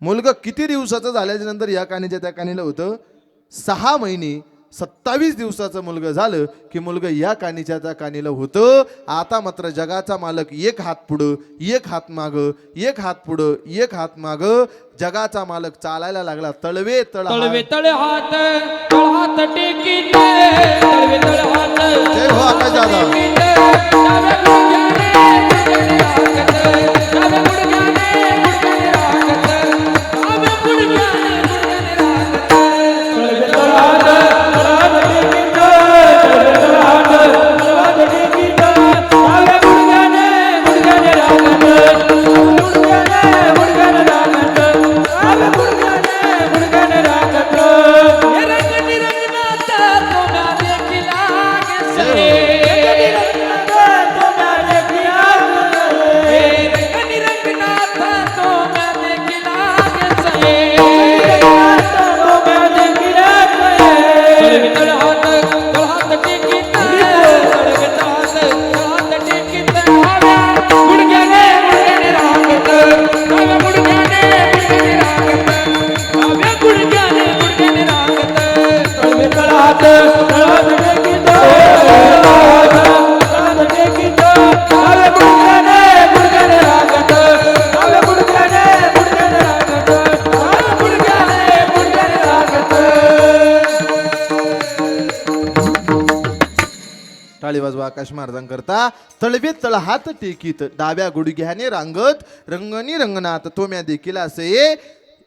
मुलगा किती दिवसाचं झाल्याच्या नंतर या कानीच्या त्या कानीला होतं? 6 महिने 27 दिवसाचं मुलगा झालं की मुलगा या कानीच्या त्या कानीला होतं. आता मात्र जगाचा मालक एक हात पुढं एक हात मागं, एक हात पुढं एक हात मागं. जगाचा मालक चालायला लागला. तळवे तळ तळवे तळ हात, तळ हात टेकीत. तळवे तळ हात, जय हो आकाश दादा. टेकीत. डाव्या गुडघ्याने गुडघ्याने राखत. डाव्या गुडघ्याने गुडघ्याने राखत. डाव्या गुडघ्याने गुडघ्याने राखत. तळवे तळहात, तळहात टेकीत. तळवे तळहात, तळहात टेकीत. डाव्या गुडघ्याने गुडघ्याने राखत. गुडघ्याने गुडघ्याने राखत. डाव्या गुडघ्याने गुडघ्याने राखत. हे रंग निरंगनात तोंडा देखिला घेसले. हे रंग निरंगनात तोंडा देखिला घेसले. तळवे तळ हात, तळ हात टेकीत. तळवे तळ हात, तळ हात टेकीत. डाव्या गुडघ्याने गुडघ्याने राखत. डाव्या गुडघ्याने गुडघ्याने राखत. डाव्या गुडघ्याने गुडघ्याने राखत. तळवे तळहात, तळहात टेकीत. तळहात, तळहात टेकीत. डाव्या गुडघ्याने गुडघ्याने राखत. डाव्या गुडघ्याने गुडघ्याने राखत. डाव्या गुडघ्याने गुडघ्याने राखत. टाळी वाजवा आकाश महाराजांकरता. तळवे तळ हात टेकीत डाव्या गुडघ्याने रांगत रंगनी रंगनात तोम्या देखील असे.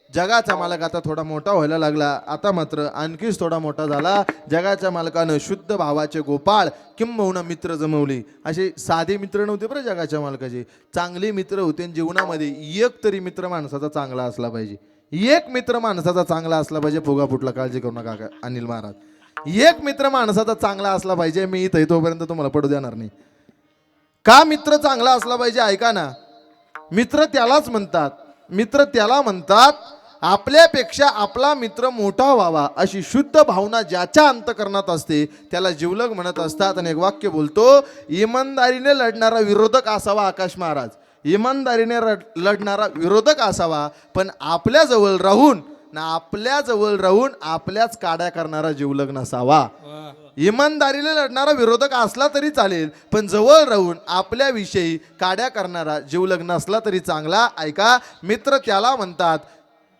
जगाचा मालक आता थोडा मोठा व्हायला लागला. आता मात्र आणखीच थोडा मोठा झाला. जगाच्या मालकानं शुद्ध भावाचे गोपाळ किंबहुना मित्र जमवले. असे साधे मित्र नव्हते बरं जगाच्या मालकाचे, चांगले मित्र होते. जीवनामध्ये एक तरी मित्र माणसाचा चांगला असला पाहिजे. एक मित्र माणसाचा चांगला असला पाहिजे. फुगा फुटला, काळजी करू नका अनिल महाराज. एक मित्र माणसाचा चांगला असला पाहिजे. मी इथं तोपर्यंत तुम्हाला पडू देणार नाही. का मित्र चांगला असला पाहिजे ऐका ना. मित्र त्यालाच म्हणतात, मित्र त्याला म्हणतात आपल्यापेक्षा आपला मित्र मोठा व्हावा अशी शुद्ध भावना ज्याच्या अंतकरणात असते त्याला जिवलग म्हणत असतात. आणि एक वाक्य बोलतो, इमानदारीने लढणारा विरोधक असावा आकाश महाराज. इमानदारीने लढणारा विरोधक असावा, पण आपल्याजवळ राहून आपल्याच काड्या करणारा जिवलग नसावा. इमानदारीने लढणारा विरोधक असला तरी चालेल, पण जवळ राहून आपल्याविषयी काड्या करणारा जिवलग नसला तरी चांगला. ऐका, मित्र त्याला म्हणतात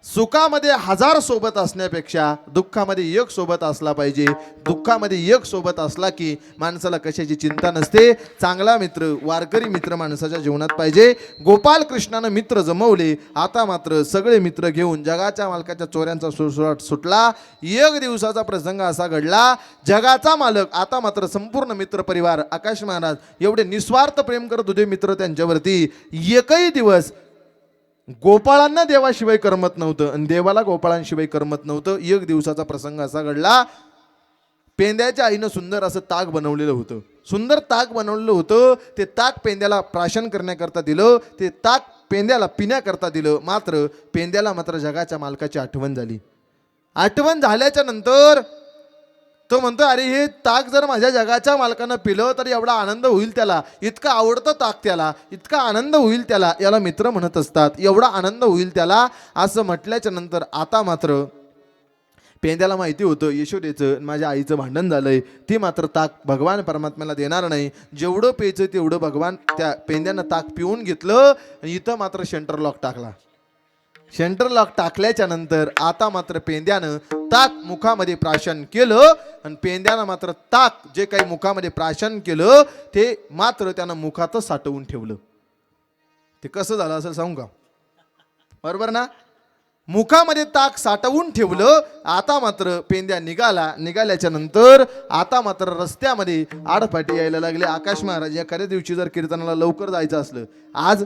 सुखामध्ये 1000 सोबत असण्यापेक्षा दुःखामध्ये एक सोबत असला पाहिजे. दुःखामध्ये एक सोबत असला की माणसाला कशाची चिंता नसते. चांगला मित्र, वारकरी मित्र माणसाच्या जीवनात पाहिजे. गोपाल कृष्णानं मित्र जमवले, आता मात्र सगळे मित्र घेऊन जगाच्या मालकाच्या चोऱ्यांचा सुळसुळाट सुटला. एक दिवसाचा प्रसंग असा घडला, जगाचा मालक आता मात्र संपूर्ण मित्र परिवार आकाश महाराज एवढे निस्वार्थ प्रेम करत होते मित्र त्यांच्यावरती. एकही दिवस गोपाळांना देवाशिवाय करमत नव्हतं आणि देवाला गोपाळांशिवाय करमत नव्हतं. एक दिवसाचा प्रसंग असा घडला, पेंद्याच्या आईनं सुंदर असं ताक बनवलेलं होतं. सुंदर ताक बनवलेलं होतं. ते ताक पेंद्याला प्राशन करण्याकरता दिलं, ते ताक पेंद्याला पिण्याकरता दिलं. मात्र पेंद्याला मात्र जगाच्या मालकाची आठवण झाली. आठवण झाल्याच्या नंतर तो म्हणतो, अरे हे ताक जर माझ्या जगाच्या मालकानं पिलं तर एवढा आनंद होईल त्याला, इतका आवडतं ताक त्याला, इतका आनंद होईल त्याला. याला मित्र म्हणत असतात. एवढा आनंद होईल त्याला असं म्हटल्याच्या नंतर आता मात्र पेंद्याला माहिती होतं यशोदेचं माझ्या आईचं भांडण झालंय. ती मात्र ताक भगवान परमात्म्याला देणार नाही. जेवढं प्यायचं तेवढं भगवान त्या पेंद्यानं ताक पिऊन घेतलं. आणि इथं मात्र सेंटर लॉक टाकला. सेंटर लॉक टाकल्याच्या नंतर आता मात्र पेंद्यानं ताक मुखामध्ये प्राशन केलं. आणि पेंद्यानं मात्र ताक जे काही मुखामध्ये प्राशन केलं ते मात्र त्यानं मुखातच साठवून ठेवलं. ते कसं झालं असेल सांगू का? बरोबर ना? मुखामध्ये ताक साठवून ठेवलं. आता मात्र पेंद्या निघाल्याच्या नंतर आता मात्र रस्त्यामध्ये आडफाटी यायला लागले. आकाश महाराज एखाद्या दिवशी जर कीर्तनाला लवकर जायचं असलं, आज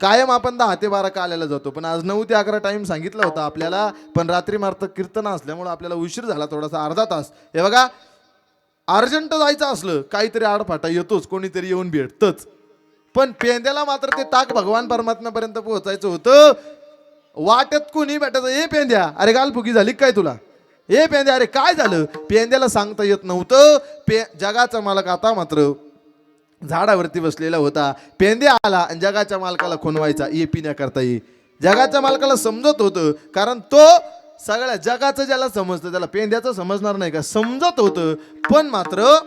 कायम आपण 10 ते 12 काल्याला जातो, पण आज 9 ते 11 टाइम सांगितला होता आपल्याला, पण रात्री मात्र कीर्तन असल्यामुळे आपल्याला उशीर झाला थोडासा, अर्धा तास. हे बघा, अर्जंट जायचं असलं काहीतरी आडफाटा येतोच, कोणीतरी येऊन भेटतच. पण पेंद्याला मात्र ते ताक भगवान परमात्म्यापर्यंत पोहोचायचं होतं. वाटेत कोणी भेटायचं, ए पेंद्या अरे गालफुगी झाली काय तुला, ए पेंद्या अरे काय झालं. पेंद्याला सांगता येत नव्हतं. जगाचा मालक आता मात्र झाडावरती बसलेला होता. पेंद्या आला आणि जगाच्या मालकाला खुणवायचा, ये पिण्याकरता ये. जगाच्या मालकाला समजत होतं, कारण तो सगळ्या जगाचं ज्याला समजतं त्याला पेंद्याचं समजणार नाही का, समजत होतं. पण मात्र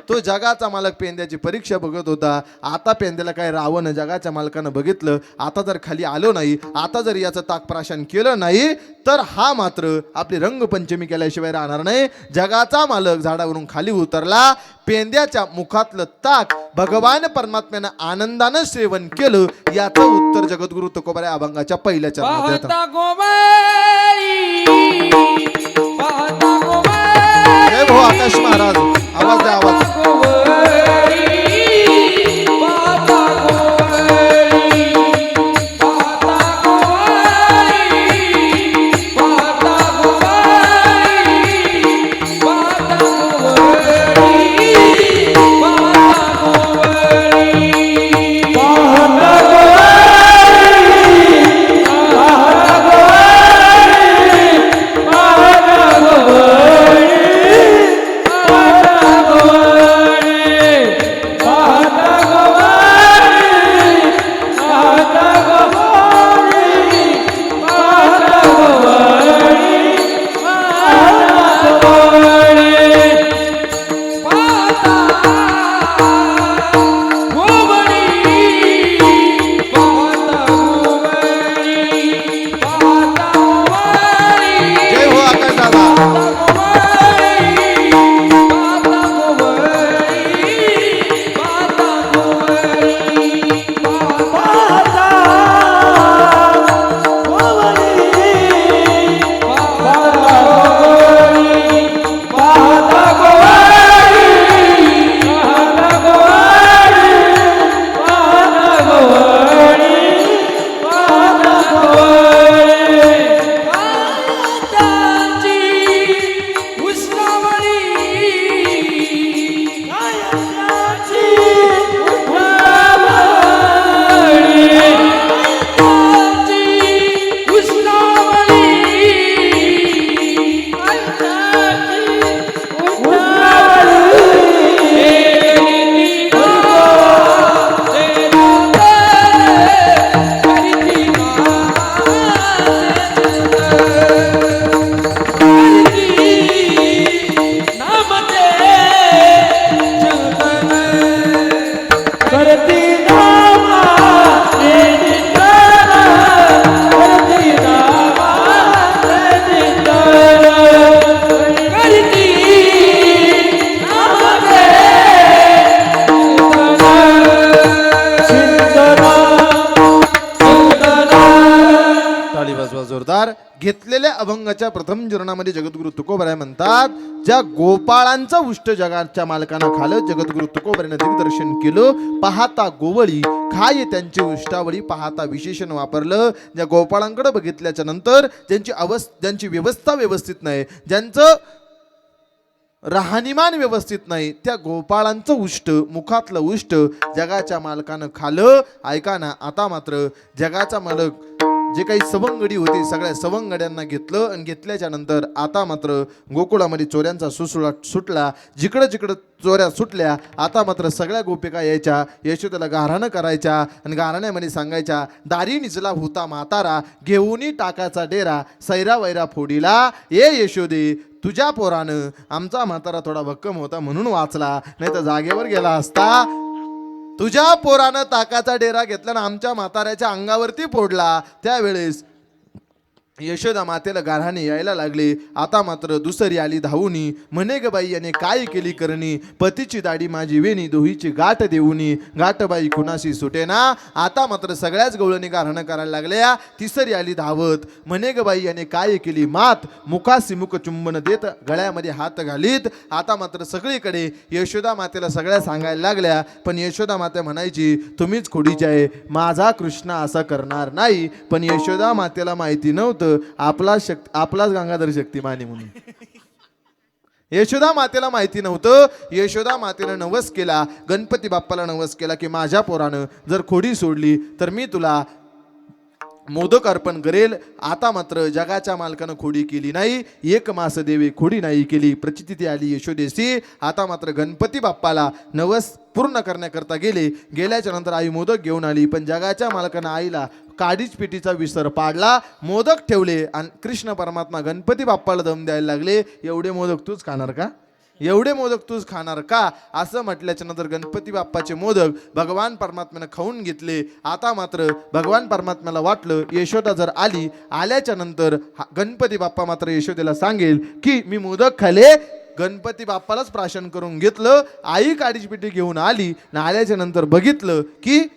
तो जगाचा मालक पेंद्याची परीक्षा बघत होता. आता पेंद्याला काय रावण जगाच्या मालकानं बघितलं, आता जर खाली आलो नाही, आता जर याचं ताक प्राशन केलं नाही तर हा मात्र आपली रंगपंचमी केल्याशिवाय राहणार नाही. जगाचा मालक झाडावरून खाली उतरला. पेंद्याच्या मुखातलं ताक भगवान परमात्म्यानं आनंदानं सेवन केलं. याचं उत्तर जगद्गुरु तुकोबाराय अभंगाच्या पहिल्या चरणात देतात. पाहता गोबाई, पाहता गोबाई, जय भाऊ आकाश महाराज, आवाज द्या आवाज. Oh अवतार घेतलेल्या अभंगाच्या प्रथम चरणामध्ये जगद्गुरु तुकोबराय म्हणतात, ज्या गोपाळांचं उष्ट जगाच्या मालकांना खालं, जगद्गुरु तुकोबरायनं दिग्दर्शन केलं. पाहता गोवळी खाय त्यांची उष्टावळी, पाहता विशेषण वापरलं. ज्या गोपाळांकडे बघितल्याच्या नंतर ज्यांची व्यवस्था व्यवस्थित नाही, ज्यांचं राहणीमान व्यवस्थित नाही, त्या गोपाळांचं उष्ट, मुखातलं उष्ट जगाच्या मालकानं खालं. ऐका ना, आता मात्र जगाचा मालक जे काही सवंगडी होती सगळ्या सवंगड्यांना घेतलं आणि घेतल्याच्या नंतर आता मात्र गोकुळामध्ये चोऱ्यांचा सुसुळा सुटला. जिकडं जिकडं चोऱ्या सुटल्या, आता मात्र सगळ्या गोपिका यायच्या, यशोदेला गाऱ्हाणं करायच्या आणि गाऱ्हाण्यामध्ये सांगायच्या, दारी निचला होता म्हातारा, घेऊनी टाकाचा डेरा, सैरा वैरा फोडीला, ये यशोदे तुझ्या पोरानं आमचा म्हातारा थोडा भक्कम होता म्हणून वाचला, नाही तर जागेवर गेला असता. तुझ्या पोरानं ताकाचा डेरा घेतला ना आमच्या म्हाताऱ्याच्या अंगावरती फोडला. त्यावेळेस यशोदा मातेला गाऱ्हाणे यायला लागले. आता मात्र दुसरी आली धावूनी, म्हणे ग बाई याने काय केली करणी, पतीची दाढी माझी वेणी, दोहीची गाठ देऊनी, गाठबाई कुणाशी सुटेना. आता मात्र सगळ्याच गवळणी गाऱ्हाणं करायला लागल्या. तिसरी आली धावत, म्हणे ग बाई याने काय केली मात, मुखासी मुख चुंबन देत, गळ्यामध्ये हात घालीत. आता मात्र सगळीकडे यशोदा मातेला सगळ्या सांगायला लागल्या. पण यशोदा माते म्हणायची, तुम्हीच खोडीची आहे, माझा कृष्ण असा करणार नाही. पण यशोदा मातेला माहिती नव्हतं आपलाच गंगाधर शक्तिमानी म्हणून. यशोदा मातेला माहिती नव्हतं. यशोदा मातेनं नवस केला, गणपती बाप्पाला नवस केला की माझ्या पोरानं जर खोडी सोडली तर मी तुला मोदक अर्पण करेल. आता मात्र जगाच्या मालकानं खोडी केली नाही, एक मास देवे खोडी नाही केली. प्रचिती आली यशोदेशी. आता मात्र गणपती बाप्पाला नवस पूर्ण करण्याकरता गेल्याच्या नंतर आई मोदक घेऊन आली. पण जगाच्या मालकानं आईला काडीच पिटीचा विसर पाडला. मोदक ठेवले आणि कृष्ण परमात्मा गणपती बाप्पाला दम द्यायला लागले, एवढे मोदक तूच खाणार का, एवढे मोदक तूच खाणार का, असं म्हटल्याच्या नंतर गणपती बाप्पाचे मोदक भगवान परमात्म्यानं खाऊन घेतले. आता मात्र भगवान परमात्म्याला वाटलं यशोदा जर आल्याच्या नंतर गणपती बाप्पा मात्र यशोदेला सांगेल की मी मोदक खाले. गणपती बाप्पालाच प्राशन करून घेतलं. आई काडीची पिठी घेऊन आली आणि आल्याच्या नंतर बघितलं की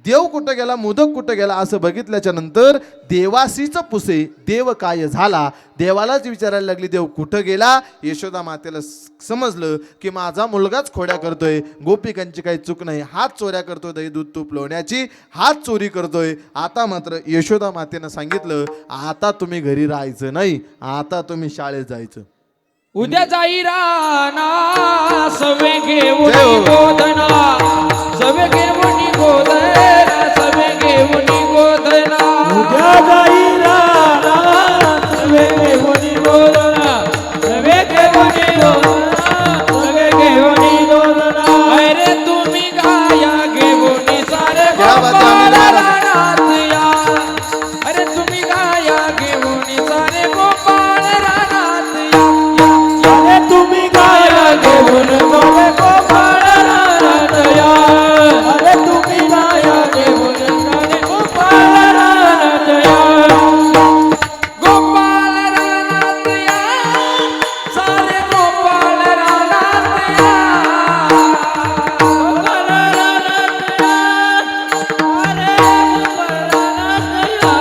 देव कुठं गेला, मोदक कुठं गेला, असं बघितल्याच्या नंतर देवासीच पुसे देव काय झाला, देवालाच विचारायला लागली देव कुठं गेला. यशोदा मातेला समजलं की माझा मुलगाच खोड्या करतोय, गोपिकांची काही चूक नाही, हात चोऱ्या करतोय, दही दूध तूप लोण्याची हात चोरी करतोय. आता मात्र यशोदा मातेनं सांगितलं, आता तुम्ही घरी राहायचं नाही, आता तुम्ही शाळेत जायचं. उद्या जाई राना सवे घेऊन गोधना, सवे घेऊन गोधना, सवे घेऊन गोधना. उद्या जाई राना सवे घेऊन गोधना, सवे घेऊन गोधना, सवे घेऊन गोधना. अरे तुम्ही गाया घेऊन सारे क्या बात आहे, गोपाळ आम्ही रानात या. अरे तुम्ही गाया घेऊन सारे गोपाळ रानात या. अरे तुम्ही गाया घेऊन गोवे गोपाळ रानात या. अरे तुम्ही गाया घेऊन सारे गोपाळ रानात या. गोपाळ रानात या, सारे गोपाळ रानात या. गोपाळ रानात या. अरे गोपाळ रानात या.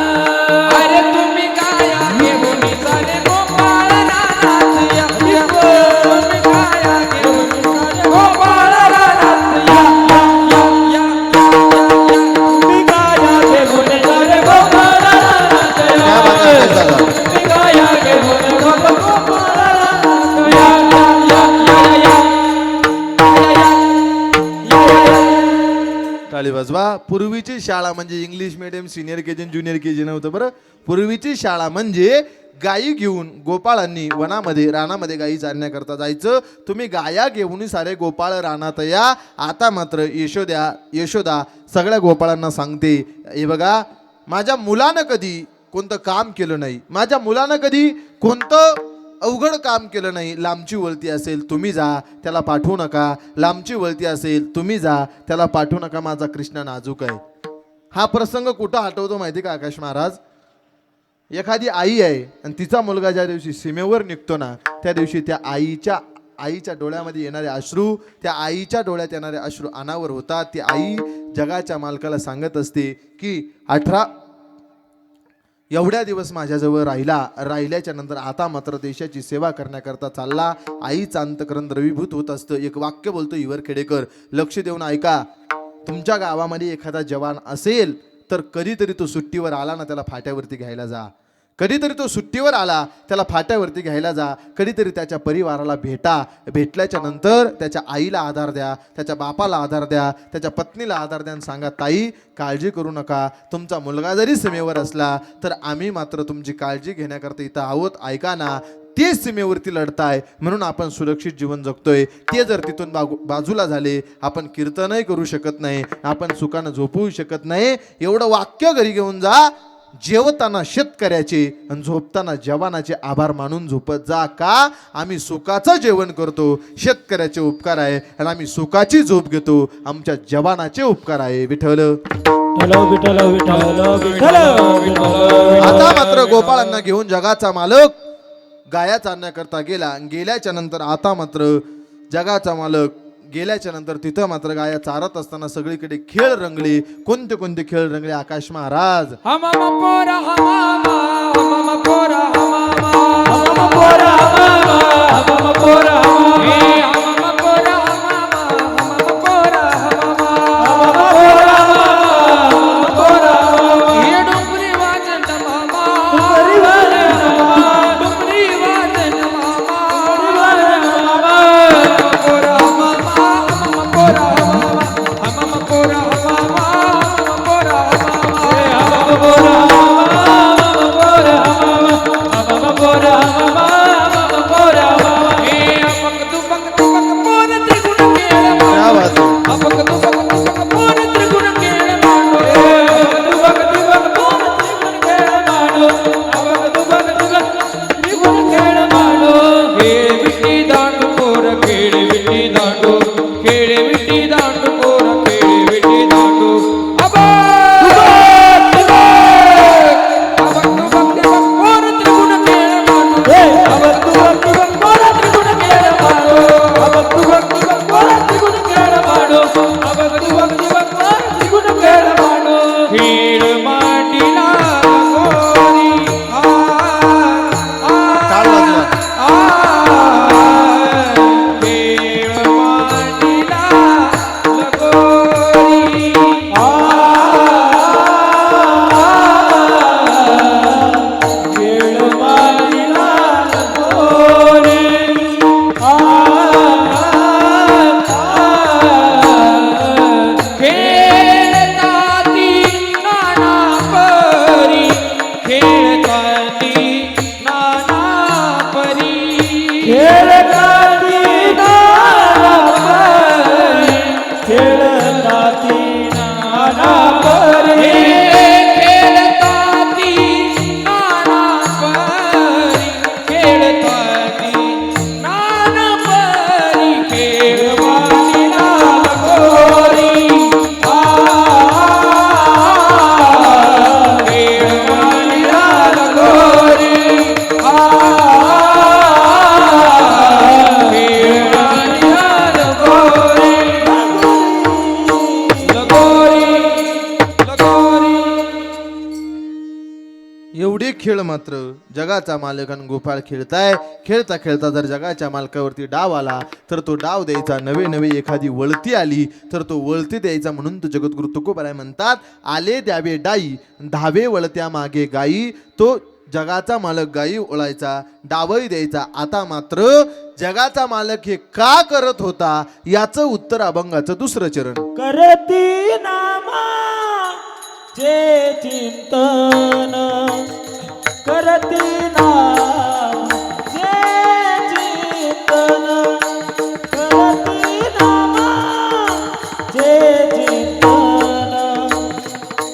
अरे तुम्ही गाया घेऊन सारे गोपाळ रानात या. तुम्ही गाया घेऊन सारे गोपाळ रानात या. तुम्ही गाया घेऊन सारे गोपाळ रानात क्या या. बात आहे, दादा. तुम्ही गाया घेऊन गोपाळ रानात या. टाळी वाजवा. पूर्वीची शाळा म्हणजे English medium senior KG junior KG नव्हतं बरं. पूर्वीची शाळा म्हणजे गायी घेऊन गोपाळांनी वनामध्ये रानामध्ये गायी चारण्याकरता जायचं. तुम्ही गाया घेऊन सारे गोपाळ रानात या. आता मात्र यशोदा सगळ्या गोपाळांना सांगते, हे बघा माझ्या मुलानं कधी कोणतं काम केलं नाही, माझ्या मुलानं कधी कोणतं अवघड काम केलं नाही. लांबची वळती असेल तुम्ही जा, त्याला पाठवू नका. लांबची वळती असेल तुम्ही जा, त्याला पाठवू नका. माझा कृष्ण नाजूक आहे. हा प्रसंग कुठं आठवतो माहिती का आकाश महाराज? एखादी आई आहे आणि तिचा मुलगा ज्या दिवशी सीमेवर निघतो ना, त्या दिवशी त्या आईच्या डोळ्यामध्ये येणारे अश्रू, त्या आईच्या डोळ्यात येणारे अश्रू अनावर होतात. ती आई जगाच्या मालकाला सांगत असते की एवढ्या दिवस माझ्याजवळ राहिल्याच्या नंतर आता मात्र देशाची सेवा करण्याकरता चालला. आईचं अंतकरण द्रवीभूत होत असतं. एक वाक्य बोलतो इवर खेडेकर, लक्ष देऊन ऐका. तुमच्या गावामध्ये एखादा जवान असेल तर कधीतरी तो सुट्टीवर आला ना, त्याला फाट्यावरती घ्यायला जा. कधीतरी तो सुट्टीवर आला त्याला फाट्यावरती घ्यायला जा. कधीतरी त्याच्या परिवाराला भेटल्याच्या नंतर त्याच्या आईला आधार द्या, त्याच्या बापाला आधार द्या, त्याच्या पत्नीला आधार द्या आणि सांगा, ताई काळजी करू नका, तुमचा मुलगा जरी सीमेवर असला तर आम्ही मात्र तुमची काळजी घेण्याकरता इथं आहोत. ऐका ना, ते सीमेवरती लढताय म्हणून आपण सुरक्षित जीवन जगतोय. ते जर तिथून बाजूला झाले, आपण कीर्तनही करू शकत नाही, आपण सुखानं झोपवू शकत नाही. एवढं वाक्य घरी घेऊन जा. जेवताना शेतकऱ्याचे आणि झोपताना जवानाचे आभार मानून झोपत जा. का? आम्ही सुखाचं जेवण करतो, शेतकऱ्याचे उपकार आहे, आणि आम्ही सुखाची झोप घेतो, आमच्या जवानाचे उपकार आहे. विठ्ठल विठ्ठल विठ्ठल विठ्ठल आता मात्र गोपाळांना घेऊन जगाचा मालक गाया चालण्याकरता गेल्याच्या नंतर आता मात्र जगाचा मालक गेल्याच्या नंतर तिथं मात्र गाया चारत असताना सगळीकडे खेळ रंगले. कोणते कोणते खेळ रंगले? आकाश महाराज हमामा पोरा हमामा, हमामा पोरा हमामा, हमामा पोरा हमामा, हमामा पोरा हमामा, हे हमामा पोरा हमामा, हमामा पोरा हमामा, हमामा पोरा हमामा, हमामा पोरा हमामा. हे डोंगरी वाजन मामा, डोंगरी वाजन मामा, डोंगरी वाजन मामा, डोंगरी वाजन मामा. हमामा पोरा हमामा, हमामा पोरा हमामा, हमामा पोरा हमामा, हमामा पोरा हमामा. हमामा पोरा हमामा, हमामा पोरा हमामा, हमामा पोरा हमामा, हमामा पोरा हमामा. हे अपक दुपक पोर त्रिगुण केळ मांडो. क्या बात आहे. अपक दुपक पोर त्रिगुण केळ मांडो. दुबक दुबक पोर त्रिगुण खेळ मांडो, अबक दुबक दुबक त्रिगुण खेळ मांडो. हे विटी दांडू पोर खेळ विटी दांडू, खेळ विटी दांडू पोर खेळ विटी दांडू. पोर त्रिगुण केळ मांडो. हे अबक दुबक दुबक पोर त्रिगुण खेळ मांडो, अबक दुबक दुबक पोर त्रिगुण खेळ मांडो, अबक दुबक दुबक पोर त्रिगुण खेळ मांडो. खेळ मांडिला गोरी आ टाळ वाजवा. खेळ मांडिला लगोरी. खेळ मांडिला लगोरी. खेळताती नाना परी, खेळताती नाना परी. खेळताती नाना परी, खेळताती नाना परी. खेळताती नाना परी, खेळताती नाना परी. खेळ मांडिला लगोरी. खेळ मांडिला लगोरी. खेळ मांडिला लगोरी. लगोरी लगोरी. एवढे खेळ मात्र जगाचा मालक आणि गोपाळ खेळताय. खेळता खेळता जर जगाच्या मालकावरती डाव आला तर तो डाव द्यायचा. नवे नवे एखादी वळती आली तर तो वळती द्यायचा. म्हणून तो जगद्गुरु तुकोबराय म्हणतात, आले द्यावे डाई, धावे वळत्या मागे गाई. तो जगाचा मालक गाई ओळायचा, डावही द्यायचा. आता मात्र जगाचा मालक हे का करत होता याचं उत्तर अभंगाचं दुसरं चरण. करती नामा चे चिंतन, करती नाम चे चिंतन, करती नामा चे चिंतन,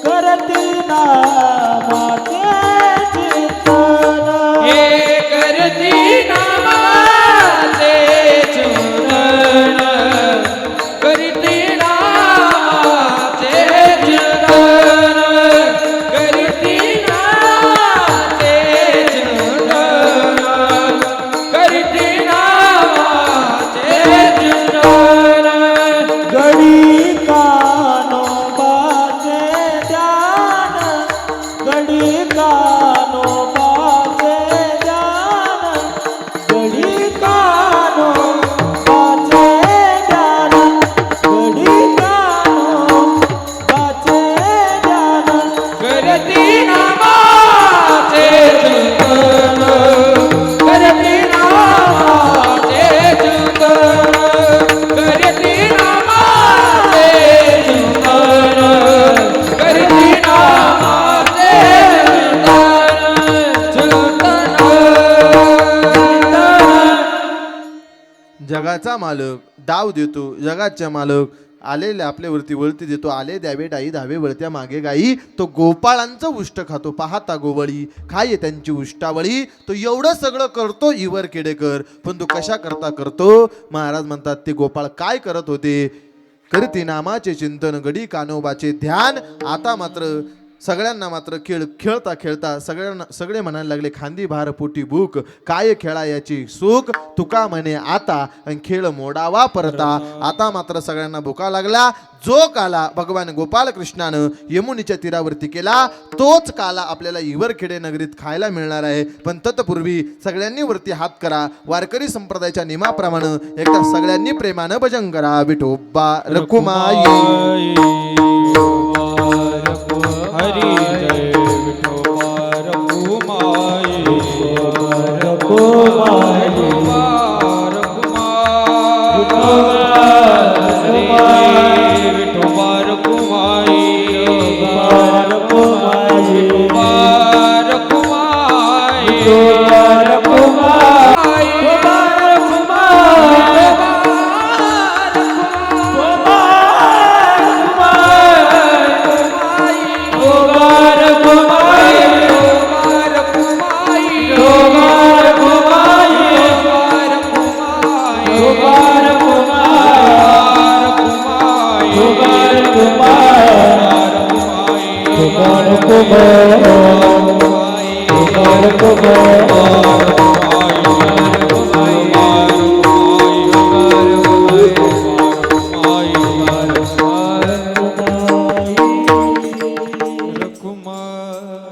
करती नामा चे चिंतन. हे करती नामाचे चूरण, करती नामाचे चूरण, करती नामाचे चूरण. जगाचा मालक, डाव देतो जगाच्या मालक, आलेले आपल्यावरती वळती देतो, आले द्यावे डाई धावे वळत्या मागे गाई, तो गोपाळांचं उष्ट खातो पाहता गोवळी, खाये त्यांची उष्टावळी. तो एवढं सगळं करतो इवर केडेकर, पण तो कशा करता करतो. महाराज म्हणतात ते गोपाळ काय करत होते. करती नामाचे चिंतन गडी कानोबाचे ध्यान. आता मात्र सगळ्यांना मात्र खेळता खेळता सगळे म्हणायला लागले खांदी भार पोटी भूक, काय खेळा याची सुख, तुका म्हणे आता आणि खेळ मोडावा परता. आता मात्र सगळ्यांना भुका लागला. जो काला भगवान गोपाळ कृष्णानं यमुनीच्या तीरावरती केला तोच काला आपल्याला हिवरखेडे नगरीत खायला मिळणार आहे. पण तत्पूर्वी सगळ्यांनी वरती हात करा. वारकरी संप्रदायाच्या नियमाप्रमाणे एकदा सगळ्यांनी प्रेमानं भजन करा. विठोबा रखुमाई हरी जय विठोबा रखुमाई.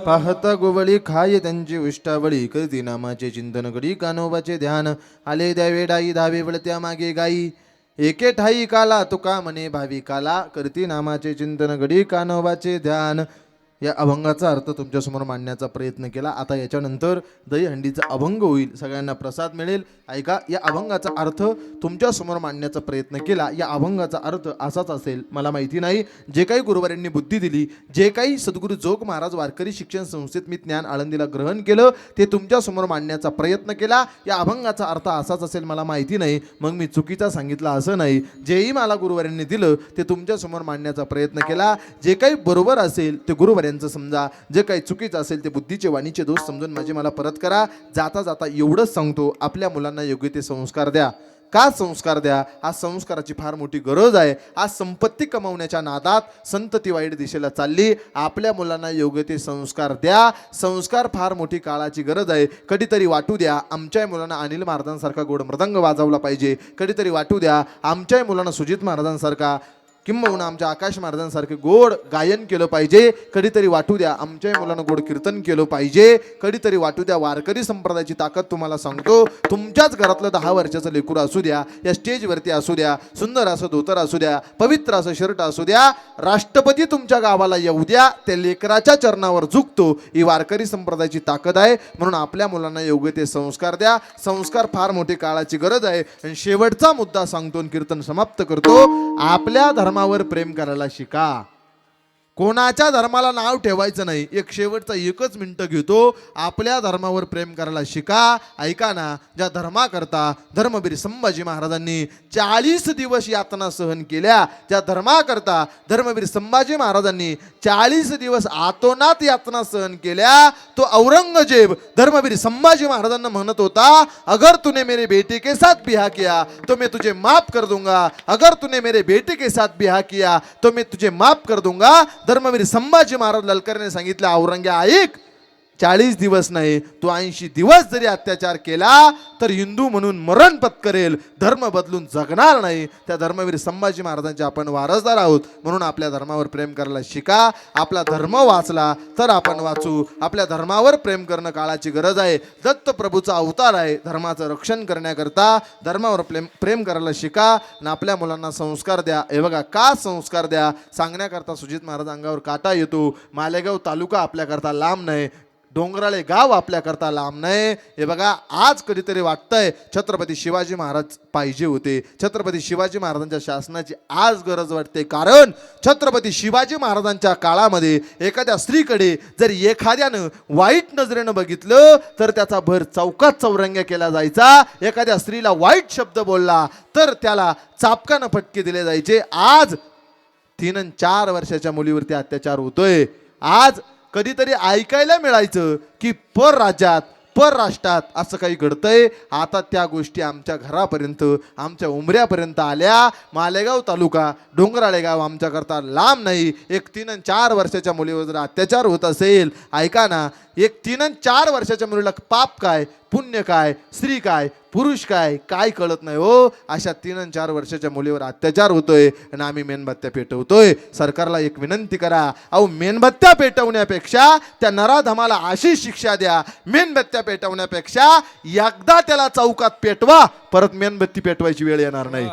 पाहता गोवळी खाय त्यांची उष्टावळी, करती नामाचे चिंतन गडी कानोबाचे ध्यान. आले द्यावे डाई धावे वळत्या मागे गाई, एके ठाई काला तुका म्हणे भावी काला. करती नामाचे चिंतन गडी कानोबाचे ध्यान. या अभंगाचा अर्थ तुमच्यासमोर मांडण्याचा प्रयत्न केला. आता याच्यानंतर दहीहंडीचा अभंग होईल, सगळ्यांना प्रसाद मिळेल. ऐका, या अभंगाचा अर्थ तुमच्यासमोर मांडण्याचा प्रयत्न केला. या अभंगाचा अर्थ असाच असेल, मला माहिती नाही. जे काही गुरुवारांनी बुद्धी दिली, जे काही सद्गुरू जोग महाराज वारकरी शिक्षण संस्थेत मी ज्ञान आळंदीला ग्रहण केलं, ते तुमच्यासमोर मांडण्याचा प्रयत्न केला. या अभंगाचा अर्थ असाच असेल, मला माहिती नाही. मग मी चुकीचा सांगितला असं नाही. जेही मला गुरुवारांनी दिलं ते तुमच्यासमोर मांडण्याचा प्रयत्न केला. जे काही बरोबर असेल ते गुरुवार यांचं समजा, जे काही चुकीचं असेल ते बुद्धीचे वाणीचे दोष समजून माझे मला परत करा. जाता जाता एवढंच सांगतो, आपल्या मुलांना योग्य ते संस्कार द्या. का संस्कार द्या? आज संस्काराची फार मोठी गरज आहे. आज संपत्ती कमावण्याच्या नादात संतती वाईट दिशेला चालली. आपल्या मुलांना योग्य ते संस्कार द्या. संस्कार फार मोठी काळाची गरज आहे. कधीतरी वाटू द्या आमच्याही मुलांना अनिल महाराजांसारखा गोड मृदंग वाजवला पाहिजे. कधीतरी वाटू द्या आमच्याही मुलांना सुजित महाराजांसारखा किंबहुना आमच्या आकाश महाराजांसारखे गोड गायन केलं पाहिजे. कधीतरी वाटू द्या आमच्याही मुलांना गोड कीर्तन केलं पाहिजे. कधीतरी वाटू द्या वारकरी संप्रदायाची ताकद तुम्हाला सांगतो, तुमच्याच घरातलं 10 वर्षाचं लेकरू असू द्या, या स्टेजवरती असू द्या, सुंदर असं धोतर असू द्या, पवित्र असं शर्ट असू द्या, राष्ट्रपती तुमच्या गावाला येऊ द्या, त्या लेकराच्या चरणावर झुकतो. ही वारकरी संप्रदायाची ताकद आहे. म्हणून आपल्या मुलांना योग्य ते संस्कार द्या. संस्कार फार मोठी काळाची गरज आहे. आणि शेवटचा मुद्दा सांगतो आणि कीर्तन समाप्त करतो. आपल्या धर्मावर प्रेम करायला शिका. कोणाच्या धर्माला नाव ठेवायचं नाही. एक शेवटचा एकच मिनिट घेतो. आपल्या धर्मावर प्रेम करायला शिका. ऐका ना, ज्या धर्माकरता धर्मवीर संभाजी महाराजांनी 40 दिवस यातना सहन केल्या, ज्या धर्माकरता धर्मवीर संभाजी महाराजांनी 40 दिवस आतोनात यातना सहन केल्या, तो औरंगजेब धर्मवीर संभाजी महाराजांना म्हणत होता, अगर तूने मेरे बेटे के साथ ब्याह किया तो मैं तुझे माफ कर दूंगा, अगर तूने मेरे बेटे के साथ ब्याह किया तो मैं तुझे माफ कर दूंगा. धर्मवीर संभाजी महाराज ललकरने सांगितलं, औरंग्या ऐक, 40 दिवस नाही, तू 80 दिवस जरी अत्याचार केला तर हिंदू म्हणून मरण पत्करेल, धर्म बदलून जगणार नाही. त्या धर्मवीर संभाजी महाराजांचे आपण वारसदार आहोत. म्हणून आपल्या धर्मावर प्रेम करायला शिका. आपला धर्म वाचला तर आपण वाचू. आपल्या धर्मावर प्रेम करणं काळाची गरज आहे. दत्त प्रभूचा अवतार आहे. धर्माचं रक्षण करण्याकरता धर्मावर प्रेम करायला शिका. आणि आपल्या मुलांना संस्कार द्या. हे बघा, का संस्कार द्या सांगण्याकरता सुजित महाराज अंगावर काटा येतो. मालेगाव तालुका आपल्याकरता लांब नाही. डोंगराळे गाव आपल्याकरता लांब नाही. हे बघा, आज कधीतरी वाटतंय छत्रपती शिवाजी महाराज पाहिजे होते. छत्रपती शिवाजी महाराजांच्या शासनाची आज गरज वाटते. कारण छत्रपती शिवाजी महाराजांच्या काळामध्ये एखाद्या स्त्रीकडे जर एखाद्यानं वाईट नजरेनं बघितलं तर त्याचा भर चौकात चौरंग्या केला जायचा. एखाद्या स्त्रीला वाईट शब्द बोलला तर त्याला चापकानं फटके दिले जायचे. आज 3 आणि 4 वर्षाच्या मुलीवरती अत्याचार होतोय. आज कधीतरी ऐकायला मिळायचं की परराज्यात परराष्ट्रात असं काही घडतंय. आता त्या गोष्टी आमच्या घरापर्यंत, आमच्या उमऱ्यापर्यंत आल्या. मालेगाव तालुका डोंगराळे गाव आमच्याकरता लांब नाही. एक 3 आणि 4 वर्षाच्या मुलीवर जर अत्याचार होत असेल, ऐका ना, एक 3 आणि 4 वर्षाच्या मुलीला पाप काय, पुण्य काय, स्त्री काय, पुरुष काय, काय कळत नाही हो. अशा 3 आणि 4 वर्षाच्या मुलीवर अत्याचार होतोय आणि आम्ही मेणबत्त्या पेटवतोय. सरकारला एक विनंती करा, अहो मेणबत्त्या पेटवण्यापेक्षा त्या नराधमाला अशी शिक्षा द्या. मेणबत्त्या पेटवण्यापेक्षा एकदा त्याला चौकात पेटवा, परत मेणबत्ती पेटवायची वेळ येणार नाही.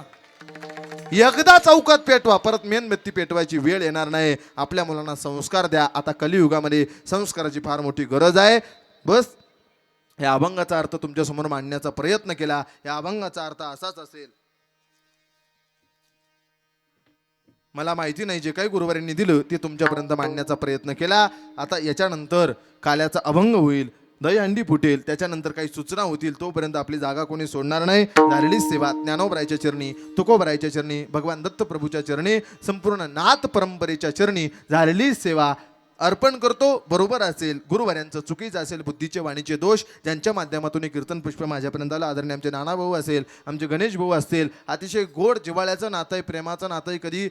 एकदा चौकात पेटवा, परत मेणबत्ती पेटवायची वेळ येणार नाही. आपल्या मुलांना संस्कार द्या. आता कलियुगामध्ये संस्काराची फार मोठी गरज आहे. बस या अभंगाचा अर्थ तुमच्या समोर मांडण्याचा प्रयत्न केला. या अभंगाचा अर्थ असाच असेल. मला माहिती नाही, जे काही गुरुवारींनी दिलं ते तुमच्यापर्यंत मांडण्याचा प्रयत्न केला. आता याच्यानंतर काल्याचा अभंग होईल, दहीहंडी फुटेल, त्याच्यानंतर काही सूचना होतील. तोपर्यंत आपली जागा कोणी सोडणार नाही. झालेली सेवा ज्ञानोबरायच्या चरणी, तुकोबरायच्या चरणी, भगवान दत्त प्रभूच्या चरणी, संपूर्ण नाथ परंपरेच्या चरणी झालेली सेवा अर्पण करतो. बरोबर असेल, गुरुवाऱ्यांचं चुकीचं असेल, बुद्धीचे वाणीचे दोष, ज्यांच्या माध्यमातून हे कीर्तन पुष्प माझ्यापर्यंत आलं, आदरणीय आमचे नाना भाऊ असेल, आमचे गणेश भाऊ असतील, अतिशय गोड जिव्हाळ्याचं नातं आहे, प्रेमाचं नातं आहे. कधी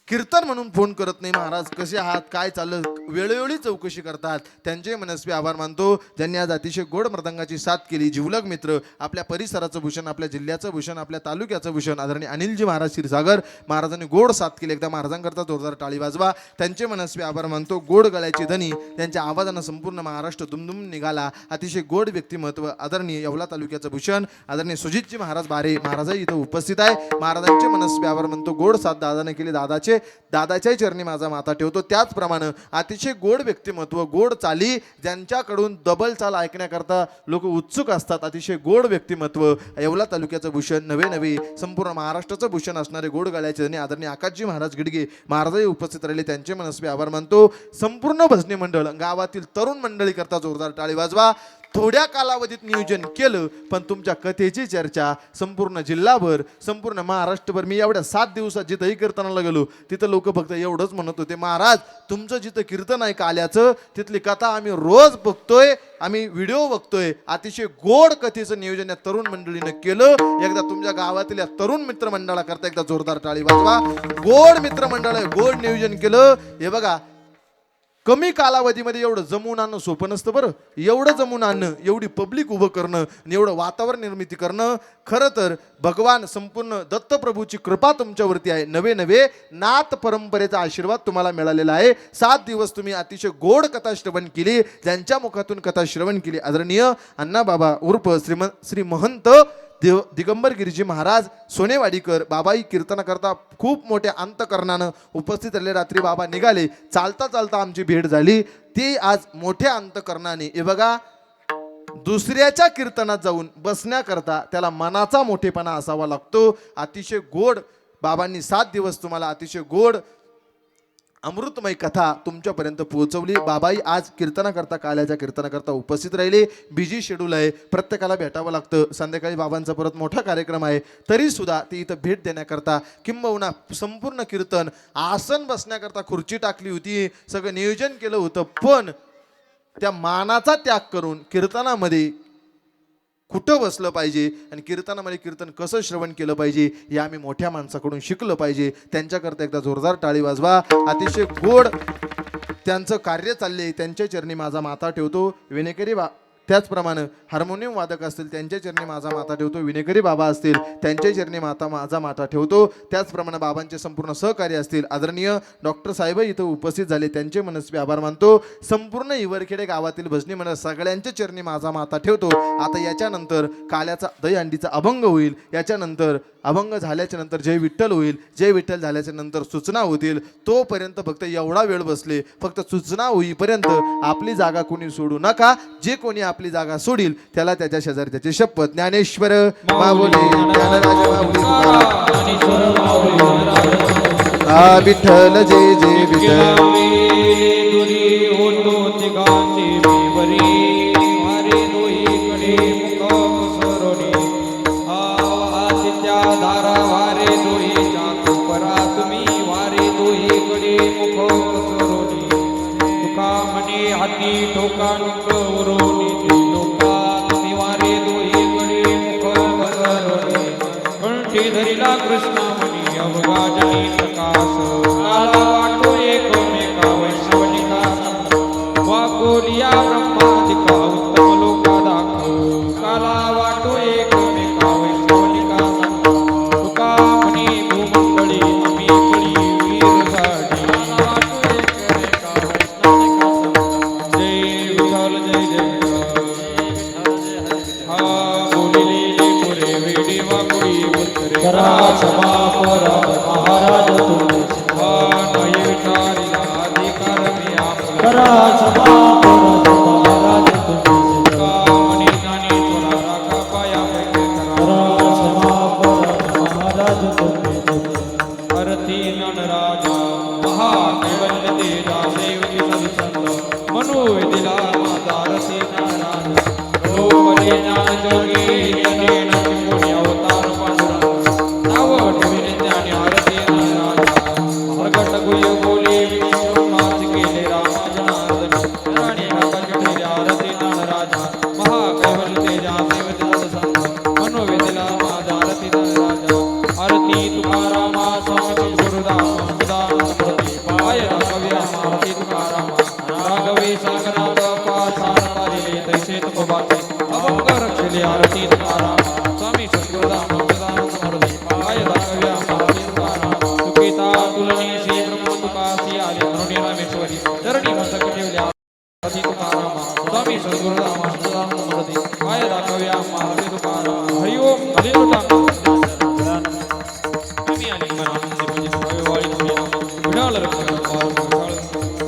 कीर्तन म्हणून फोन करत नाही, महाराज कसे आहात, काय चाललं, वेळोवेळी चौकशी करतात. त्यांचे मनस्वी आभार मानतो, ज्यांनी आज अतिशय गोड मृदंगाची साथ केली. जिवलग मित्र, आपल्या परिसराचं भूषण, आपल्या जिल्ह्याचं भूषण, आपल्या तालुक्याचं भूषण, आदरणीय अनिलजी महाराज क्षीरसागर महाराजांनी गोड साथ केली. एकदा महाराजांकरता जोरदार टाळी वाजवा. त्यांचे मनस्वी आभार मानतो. गोड गळ्याची धनी, त्यांच्या आवाजानं संपूर्ण महाराष्ट्र दुमदुम निघाला. अतिशय गोड व्यक्तिमत्व, आदरणीय येवला तालुक्याचं भूषण, आदरणीय सुजितजी महाराज बारे महाराजही इथं उपस्थित आहे. महाराजांचे मनस्वी आभार मानतो. गोड साथ दादाने केली. दादाच्याही चरणी माझा माथा ठेवतो. त्याचप्रमाणे अतिशय गोड व्यक्तिमत्व, गोड चाली, ज्यांच्याकडून डबल चाल ऐकण्याकरता लोक उत्सुक असतात. अतिशय गोड व्यक्तिमत्व, येवला तालुक्याचं भूषण, नवे संपूर्ण महाराष्ट्राचं भूषण असणारे गोड गळ्याचे धनी आदरणीय आकाशजी महाराज गिडगे महाराजही उपस्थित राहिले. त्यांचे मनस्वी आभार मानतो. संपूर्ण भजनी मंडळ, गावातील तरुण मंडळी करता जोरदार टाळी वाजवा. थोड्या कालावधीत नियोजन केलं, पण तुमच्या कथेची चर्चा संपूर्ण जिल्हाभर, संपूर्ण महाराष्ट्रभर. मी एवढ्या 7 दिवसात जिथंही कीर्तनाला गेलो तिथं लोक फक्त एवढंच म्हणत होते, महाराज तुमचं जिथं कीर्तन आहे काल्याचं, तिथली कथा आम्ही रोज बघतोय, आम्ही व्हिडिओ बघतोय. अतिशय गोड कथेचं नियोजन या तरुण मंडळीनं केलं. एकदा तुमच्या गावातील या तरुण मित्रमंडळाकरता एकदा जोरदार टाळी वाजवा. गोड मित्रमंडळ, गोड नियोजन केलं. हे बघा, कमी कालावधीमध्ये एवढं जमून आणणं सोपं नसतं बरं. एवढं जमून आणणं, एवढी पब्लिक उभं करणं आणि एवढं वातावरण निर्मिती करणं, खरं तर भगवान संपूर्ण दत्तप्रभूची कृपा तुमच्यावरती आहे. नवे नाथ परंपरेचा आशीर्वाद तुम्हाला मिळालेला आहे. 7 दिवस तुम्ही अतिशय गोड कथा श्रवण केली. ज्यांच्या मुखातून कथा श्रवण केली, आदरणीय अण्णाबाबा उर्फ श्री महंत दिगंबर गिरीजी महाराज सोनेवाडीकर बाबाई कीर्तनाकरता खूप मोठ्या अंतकरणानं उपस्थित राहिले. रात्री बाबा निघाले, चालता चालता आमची भेट झाली. ती आज मोठ्या अंतकरणाने, हे बघा, दुसऱ्याच्या कीर्तनात जाऊन बसण्याकरता त्याला मनाचा मोठेपणा असावा लागतो. अतिशय गोड बाबांनी 7 दिवस तुम्हाला अतिशय गोड अमृतमय कथा तुमच्यापर्यंत पोहोचवली. बाबाई आज कीर्तनाकरता, काल्याच्या कीर्तनाकरता उपस्थित राहिले. बिजी शेड्यूल आहे, प्रत्येकाला भेटावं लागतं. संध्याकाळी बाबांचा परत मोठा कार्यक्रम आहे, तरी सुद्धा ती इथं भेट देण्याकरता, किंबहुना संपूर्ण कीर्तन आसन बसण्याकरता खुर्ची टाकली होती, सगळं नियोजन केलं होतं. पण त्या मानाचा त्याग करून कीर्तनामध्ये कुठं बसलं पाहिजे आणि कीर्तनामध्ये कीर्तन कसं श्रवण केलं पाहिजे हे आम्ही मोठ्या माणसाकडून शिकलं पाहिजे. त्यांच्याकरता एकदा जोरदार टाळी वाजवा. अतिशय गोड त्यांचं कार्य चालले, त्यांच्या चरणी माझा माथा ठेवतो. विनेकरी त्याचप्रमाणे हार्मोनियम वादक असतील त्यांच्या चरणी माझा माथा ठेवतो, विनेकरी बाबा असतील त्यांच्या चरणी माझा माथा ठेवतो. त्याचप्रमाणे बाबांचे संपूर्ण सहकारी असतील आदरणीय डॉक्टर साहेब इथं उपस्थित झाले त्यांचे मनस्वी आभार मानतो. संपूर्ण हिवरखेडे गावातील भजनी मंडळ सगळ्यांच्या चरणी माझा माथा ठेवतो. आता याच्यानंतर काल्याचा दहीहंडीचा अभंग होईल. याच्यानंतर अभंग झाल्याच्या नंतर जय विठ्ठल होईल. जय विठ्ठल झाल्याच्या नंतर सूचना होतील. तोपर्यंत फक्त एवढा वेळ बसले, फक्त सूचना होईपर्यंत आपली जागा कोणी सोडू नका. जे कोणी आपली जागा सोडील त्याला त्याच्या शेजारी त्याची शपथ. ज्ञानेश्वर माऊली ज्ञानराज माऊली तुकाराम. ज्ञानेश्वर माऊली ज्ञानराज आ विठ्ठल जय जय विठ्ठल. दुरी होतो तिघांची विवरी वारे दोहीकडे मुख पसरवणे आदित्या धारा वारे दोहीच्या तुपरा तुम्ही वारे दोहीकडे मुख पसरवणे तुका म्हणे हाती ठोका नुक उरवणे लोका तुम्ही वारे दोहीकडे मुख पसरवणे कंठी धरिला कृष्णा म्हणे अवघाजनी प्रकाश काला वाटो एकमेका वैष्णवनिका वाकोलिया ब्रह्मादिका उत्तम लोका दाखव काला वाटो एकमेका वैष्णवनिका तुका म्हणे भूमंगळी आम्ही कळी वीर झाडी काला वाटो एकमेका वैष्णवनिका जय विठ्ठल जय जय विठ्ठल. हा बोलिले पुरे वेडी वाकुळी उत्तरे करा क्षमा करा महाराज तुम्ही. हा नाही विचारिला अधिकार मी आपला करा क्षमा करा महाराज तुम्ही. का म्हणे जाणे तुला राखा पाया पैकी करा करा क्षमा करा महाराज तुम्ही. अरती ननराजा महाकैवल्य तेजा सेवकी सदसंत मनोविदिला माझा अरती ननराजा लोकले ज्ञान जोगी यज्ञेन चिमुनी अवतार पांडुरंग नाव ठेविले ज्ञानी अरती ननराजा प्रगट गुह्य बोले विश्वनाथ केले रामा जनार्दन राणी नागाच्या ठेल्या अरती ननराजा महाकैवल्य तेजा सेवकी सदसंत मनोविदिला माझा अरती ननराजा आरती तुकारामा स्वामी गुरुदामा सदानंद प्रती पाय राघव्या आरती तुकारामा राघवे सांगनाथ पासार तारिले तैसे तुकोबाचे अभंग रक्षले आरती तुकारामा स्वामी सद्गुरुदामा सदानंद प्रती पाय राघव्या आरती तुकारामा तुकिता तुलनी श्री ब्रह्म तुकासी आले करुणी रामेश्वरी चरणी मस्तक ठेवल्या आरती तुकारामा स्वामी सद्गुरुदामा सदानंद प्रती पाय राघव्या आरती तुकारामा हरि ओम हरिओम.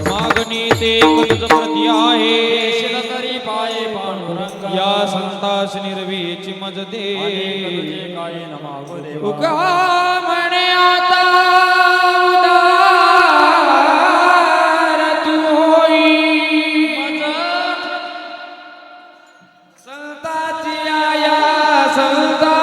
मागणी ते कदज प्रती आहे शिरतरी पाये पांडुरंग या संतास निर्वीची मज दे उगा म्हणे आता उदार तू होई संताची आया संता